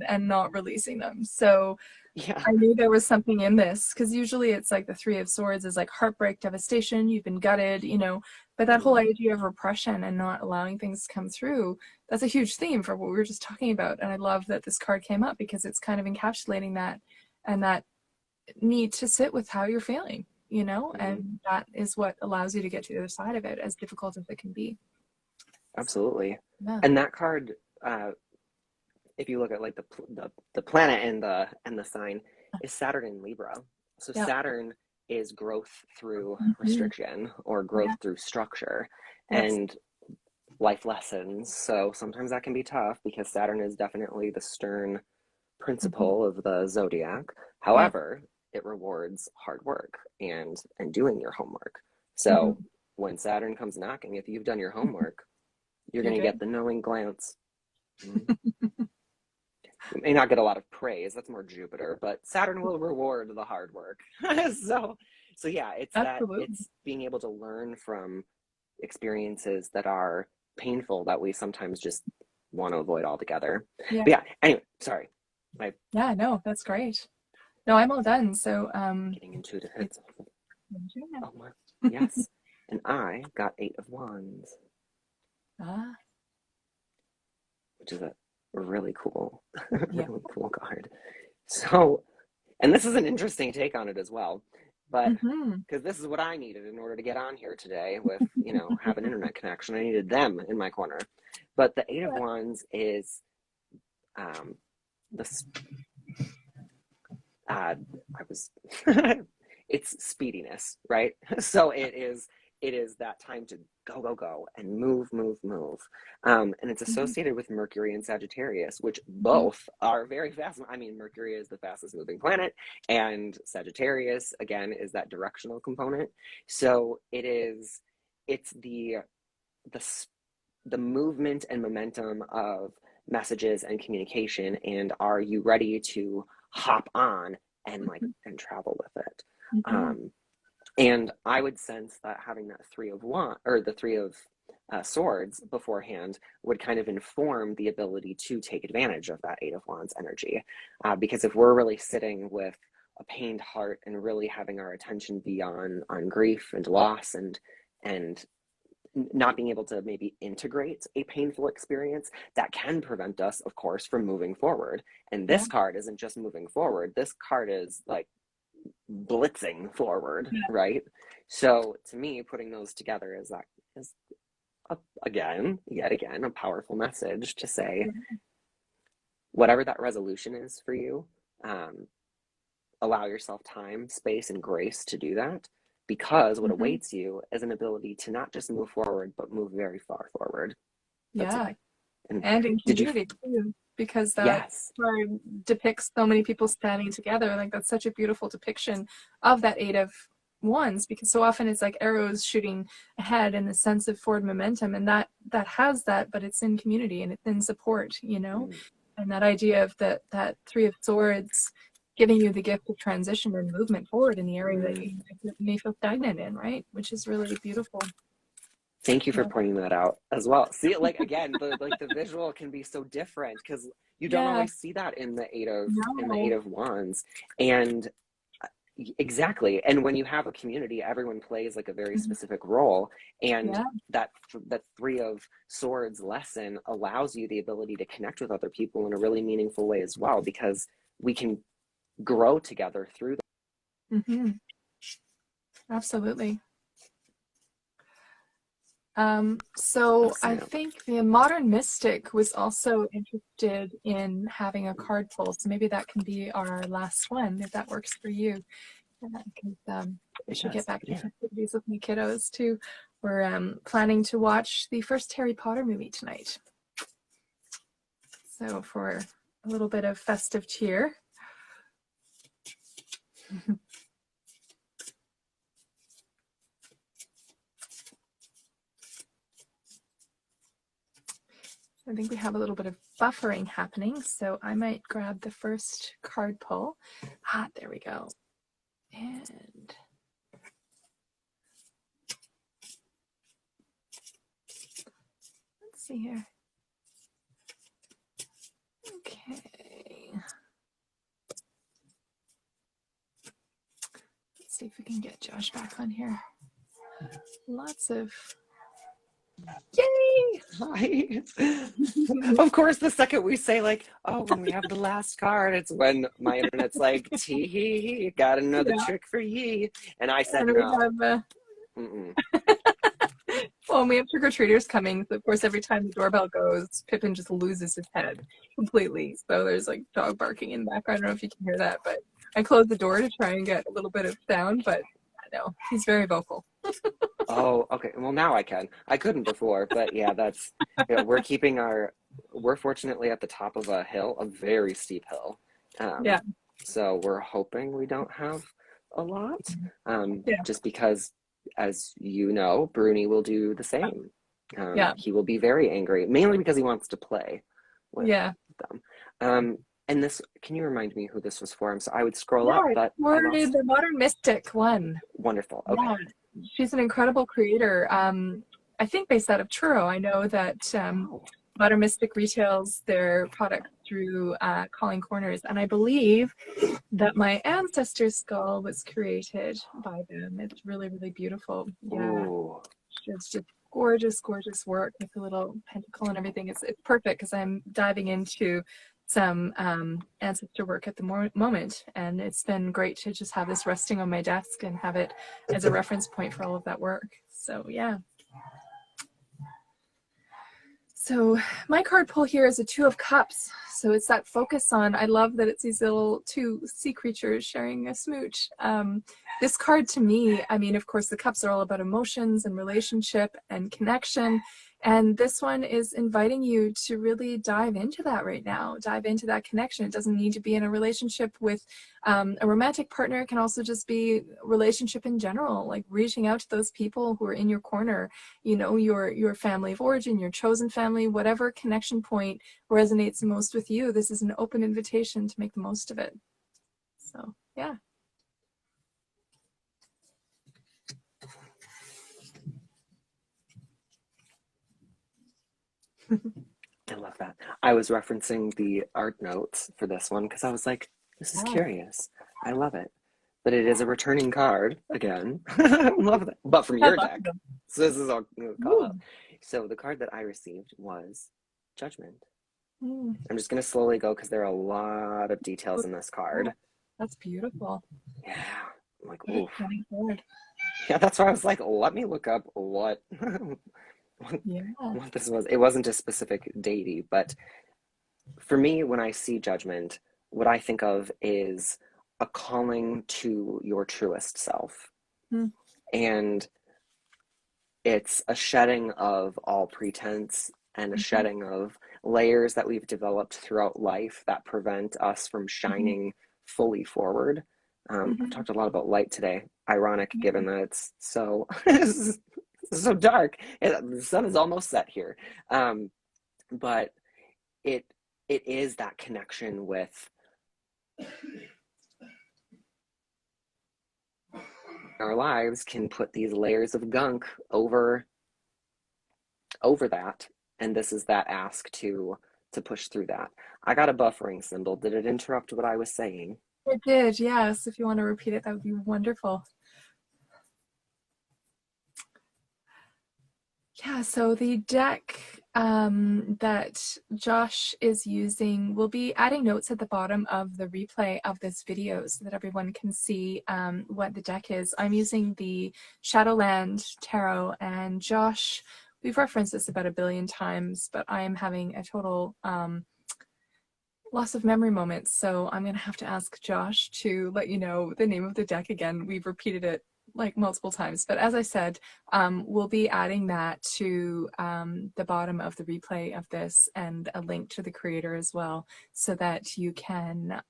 and not releasing them. So yeah, I knew there was something in this, because usually it's like the Three of Swords is like heartbreak, devastation, you've been gutted, you know, but that whole idea of repression and not allowing things to come through, that's a huge theme for what we were just talking about. And I love that this card came up because it's kind of encapsulating that, and that need to sit with how you're feeling, you know, and that is what allows you to get to the other side of it, as difficult as it can be. absolutely. Yeah. And that card, if you look at like the planet and the sign, is Saturn in Libra. So Saturn is growth through restriction or growth through structure and life lessons. So sometimes that can be tough because Saturn is definitely the stern principle of the zodiac. However, it rewards hard work and doing your homework. So when Saturn comes knocking, if you've done your homework, you're going to get the knowing glance. You may not get a lot of praise, that's more Jupiter, but Saturn will reward the hard work. so yeah, it's it's being able to learn from experiences that are painful that we sometimes just want to avoid altogether. But yeah, anyway, sorry. Yeah, no, that's great. No, I'm all done. So getting intuitive hits. Oh my, yes. And I got 8 of Wands. Which is a really cool, really cool card. So, and this is an interesting take on it as well, but because this is what I needed in order to get on here today with, you know, have an internet connection. I needed them in my corner. But the 8 of Wands is it's speediness, right? So it is that time to go and move. And it's associated with Mercury and Sagittarius, which both are very fast. I mean, Mercury is the fastest moving planet, and Sagittarius, again, is that directional component. So it's the movement and momentum of messages and communication, and are you ready to hop on and and travel with it? And I would sense that having that Three of Swords beforehand would kind of inform the ability to take advantage of that 8 of Wands energy. Because if we're really sitting with a pained heart and really having our attention be on grief and loss and not being able to maybe integrate a painful experience, that can prevent us, of course, from moving forward. And this card isn't just moving forward. This card is like blitzing forward, right? So to me, putting those together is yet again a powerful message to say, whatever that resolution is for you, allow yourself time, space, and grace to do that, because what awaits you is an ability to not just move forward, but move very far forward. And in community too, because that card depicts so many people standing together. Like, that's such a beautiful depiction of that 8 of Wands, because so often it's like arrows shooting ahead and the sense of forward momentum, and that has that, but it's in community and it's in support, you know. And that idea of that Three of Swords giving you the gift of transition and movement forward in the area that you may feel stagnant in, right? Which is really beautiful. Thank you for Yeah. pointing that out as well. See, like again, the visual can be so different because you don't Yeah. always see that in the Eight No. of Wands. And exactly. And when you have a community, everyone plays like a very Mhm. specific role, and Yeah. that Three of Swords lesson allows you the ability to connect with other people in a really meaningful way as well, because we can grow together through Hmm. Absolutely. So I them. think the modern mystic was also interested in having a card pull. So maybe that can be our last one, if that works for you. Because I It should get does, back to yeah. festivities with my kiddos too. We're planning to watch the first Harry Potter movie tonight. So for a little bit of festive cheer. I think we have a little bit of buffering happening, so I might grab the first card pull. There we go. And let's see here. Okay. Let's see if we can get Josh back on here. Lots of yay! Hi. Of course, the second we say like, oh, when we have the last card, it's when my internet's like, tee hee hee, got another Yeah. trick for ye. And I said And we no. have Mm-mm. well, and we have trick-or-treaters coming. So of course, every time the doorbell goes, Pippin just loses his head completely. So there's like dog barking in the background. I don't know if you can hear that, but I closed the door to try and get a little bit of sound, but no, he's very vocal. Oh, okay. Well, now I can. I couldn't before, but yeah, we're fortunately at the top of a hill, a very steep hill. Yeah. So we're hoping we don't have a lot, Yeah. just because, as you know, Bruni will do the same. Yeah. He will be very angry, mainly because he wants to play with Yeah. them. And this, can you remind me who this was for? So I would scroll Yeah. up, It's but I for lost. the Modern Mystic one. Wonderful. Okay. Yeah. She's an incredible creator. I think based out of Truro. I know that Oh. Modern Mystic retails their product through Calling Corners, and I believe that my ancestor's skull was created by them. It's really, really beautiful. Yeah, Ooh. it's just gorgeous, gorgeous work with the little pentacle and everything. It's perfect because I'm diving into some ancestor work at the moment, and it's been great to just have this resting on my desk and have it as a reference point for all of that work. So yeah. So my card pull here is a Two of Cups. So it's that focus on, I love that it's these little two sea creatures sharing a smooch. This card to me, I mean, of course, the cups are all about emotions and relationship and connection. And this one is inviting you to really dive into that right now, dive into that connection. It doesn't need to be in a relationship with a romantic partner. It can also just be a relationship in general, like reaching out to those people who are in your corner, you know, your family of origin, your chosen family, whatever connection point resonates most with you. This is an open invitation to make the most of it. So yeah. I love that. I was referencing the art notes for this one because I was like, this is Yeah. curious. I love it. But it is a returning card again. I love that. But from I your love deck. them. So this is all call Ooh. out. So the card that I received was Judgment. Mm. I'm just going to slowly go because there are a lot of details in this card. That's beautiful. Yeah. I'm like, Very oof. stunning card. Yeah, that's why I was like, let me look up what Yeah. what this was. It wasn't a specific deity, but for me, when I see Judgment, what I think of is a calling to your truest self. Mm. And it's a shedding of all pretense and a Mm-hmm. shedding of layers that we've developed throughout life that prevent us from Mm-hmm. shining fully forward. I've Mm-hmm. talked a lot about light today. Ironic, given Yeah. that it's so so dark. The sun is almost set here, but it it is that connection with our lives can put these layers of gunk over over that, and this is that ask to push through that. I got a buffering symbol. Did it interrupt what I was saying? It did, yes. If you want to repeat it, that would be wonderful. Yeah, so the deck that Josh is using, will be adding notes at the bottom of the replay of this video so that everyone can see what the deck is. I'm using the Shadowland Tarot, and Josh, we've referenced this about 1 billion times, but I am having a total loss of memory moments, so I'm going to have to ask Josh to let you know the name of the deck again. We've repeated it like multiple times, but as I said, we'll be adding that to the bottom of the replay of this, and a link to the creator as well, so that you can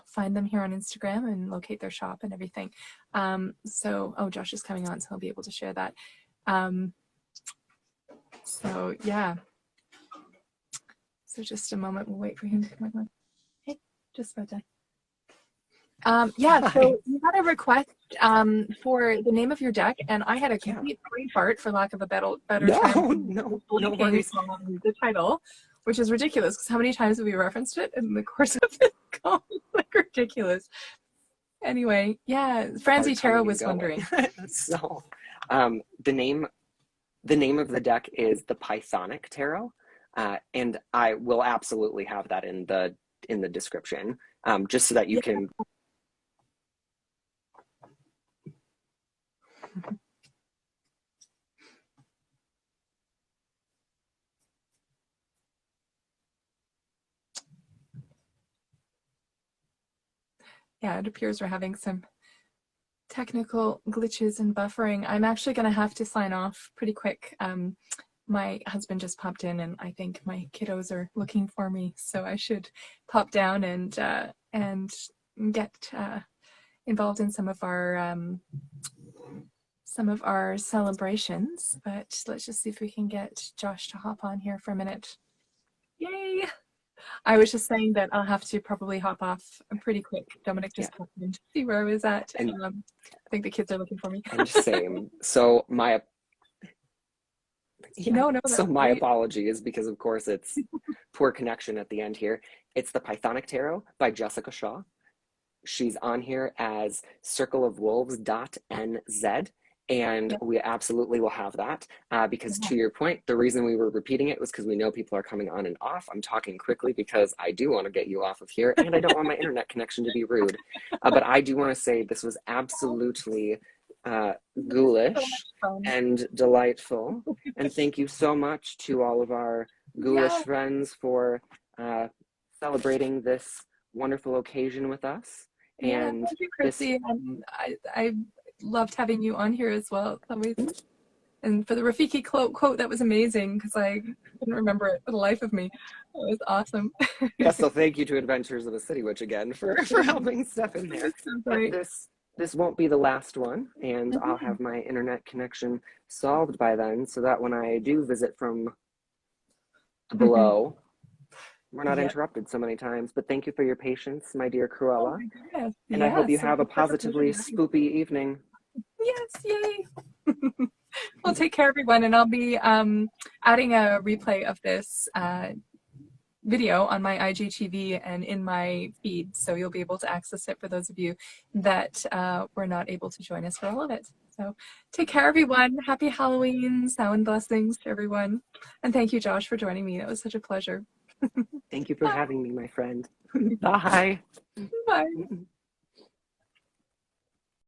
find them here on Instagram and locate their shop and everything. Oh, Josh is coming on, so he'll be able to share that. So yeah, so just a moment, we'll wait for him to come on. Hey, just about done. So you had a request for the name of your deck, and I had a complete brain fart, for lack of a better term. No worries. On the title, which is ridiculous, because how many times have we referenced it in the course of this call? Like, ridiculous. Anyway, yeah, Francie Tarot was wondering. So, the name of the deck is the Pythonic Tarot, and I will absolutely have that in the description, just so that you can. Yeah, it appears we're having some technical glitches and buffering. I'm actually going to have to sign off pretty quick. My husband just popped in, and I think my kiddos are looking for me, so I should pop down and get involved in some of our celebrations. But let's just see if we can get Josh to hop on here for a minute. Yay! I was just saying that I'll have to probably hop off pretty quick. Dominic just popped in to see where I was at. And, I think the kids are looking for me. And same. So my my apologies, because of course it's poor connection at the end here. It's the Pythonic Tarot by Jessica Shaw. She's on here as circleofwolves.nz. And we absolutely will have that, because to your point, the reason we were repeating it was because we know people are coming on and off. I'm talking quickly because I do want to get you off of here, and I don't want my internet connection to be rude. But I do want to say this was absolutely ghoulish and delightful. And thank you so much to all of our ghoulish friends for celebrating this wonderful occasion with us. And thank you, Chrissy. I loved having you on here as well. And for the Rafiki quote, that was amazing, because I couldn't remember it for the life of me. It was awesome. So thank you to Adventures of a City Witch again for helping step in there. But this won't be the last one, and I'll have my internet connection solved by then, so that when I do visit from below, we're not interrupted so many times. But thank you for your patience, my dear Cruella. And I hope you have a positively spoopy evening. Yes, yay. Well, take care, everyone, and I'll be adding a replay of this video on my IGTV and in my feed, so you'll be able to access it for those of you that were not able to join us for all of it. So take care, everyone. Happy Halloween, Samhain blessings to everyone. And thank you, Josh, for joining me. It was such a pleasure. Thank you for having me, my friend. Bye. Bye.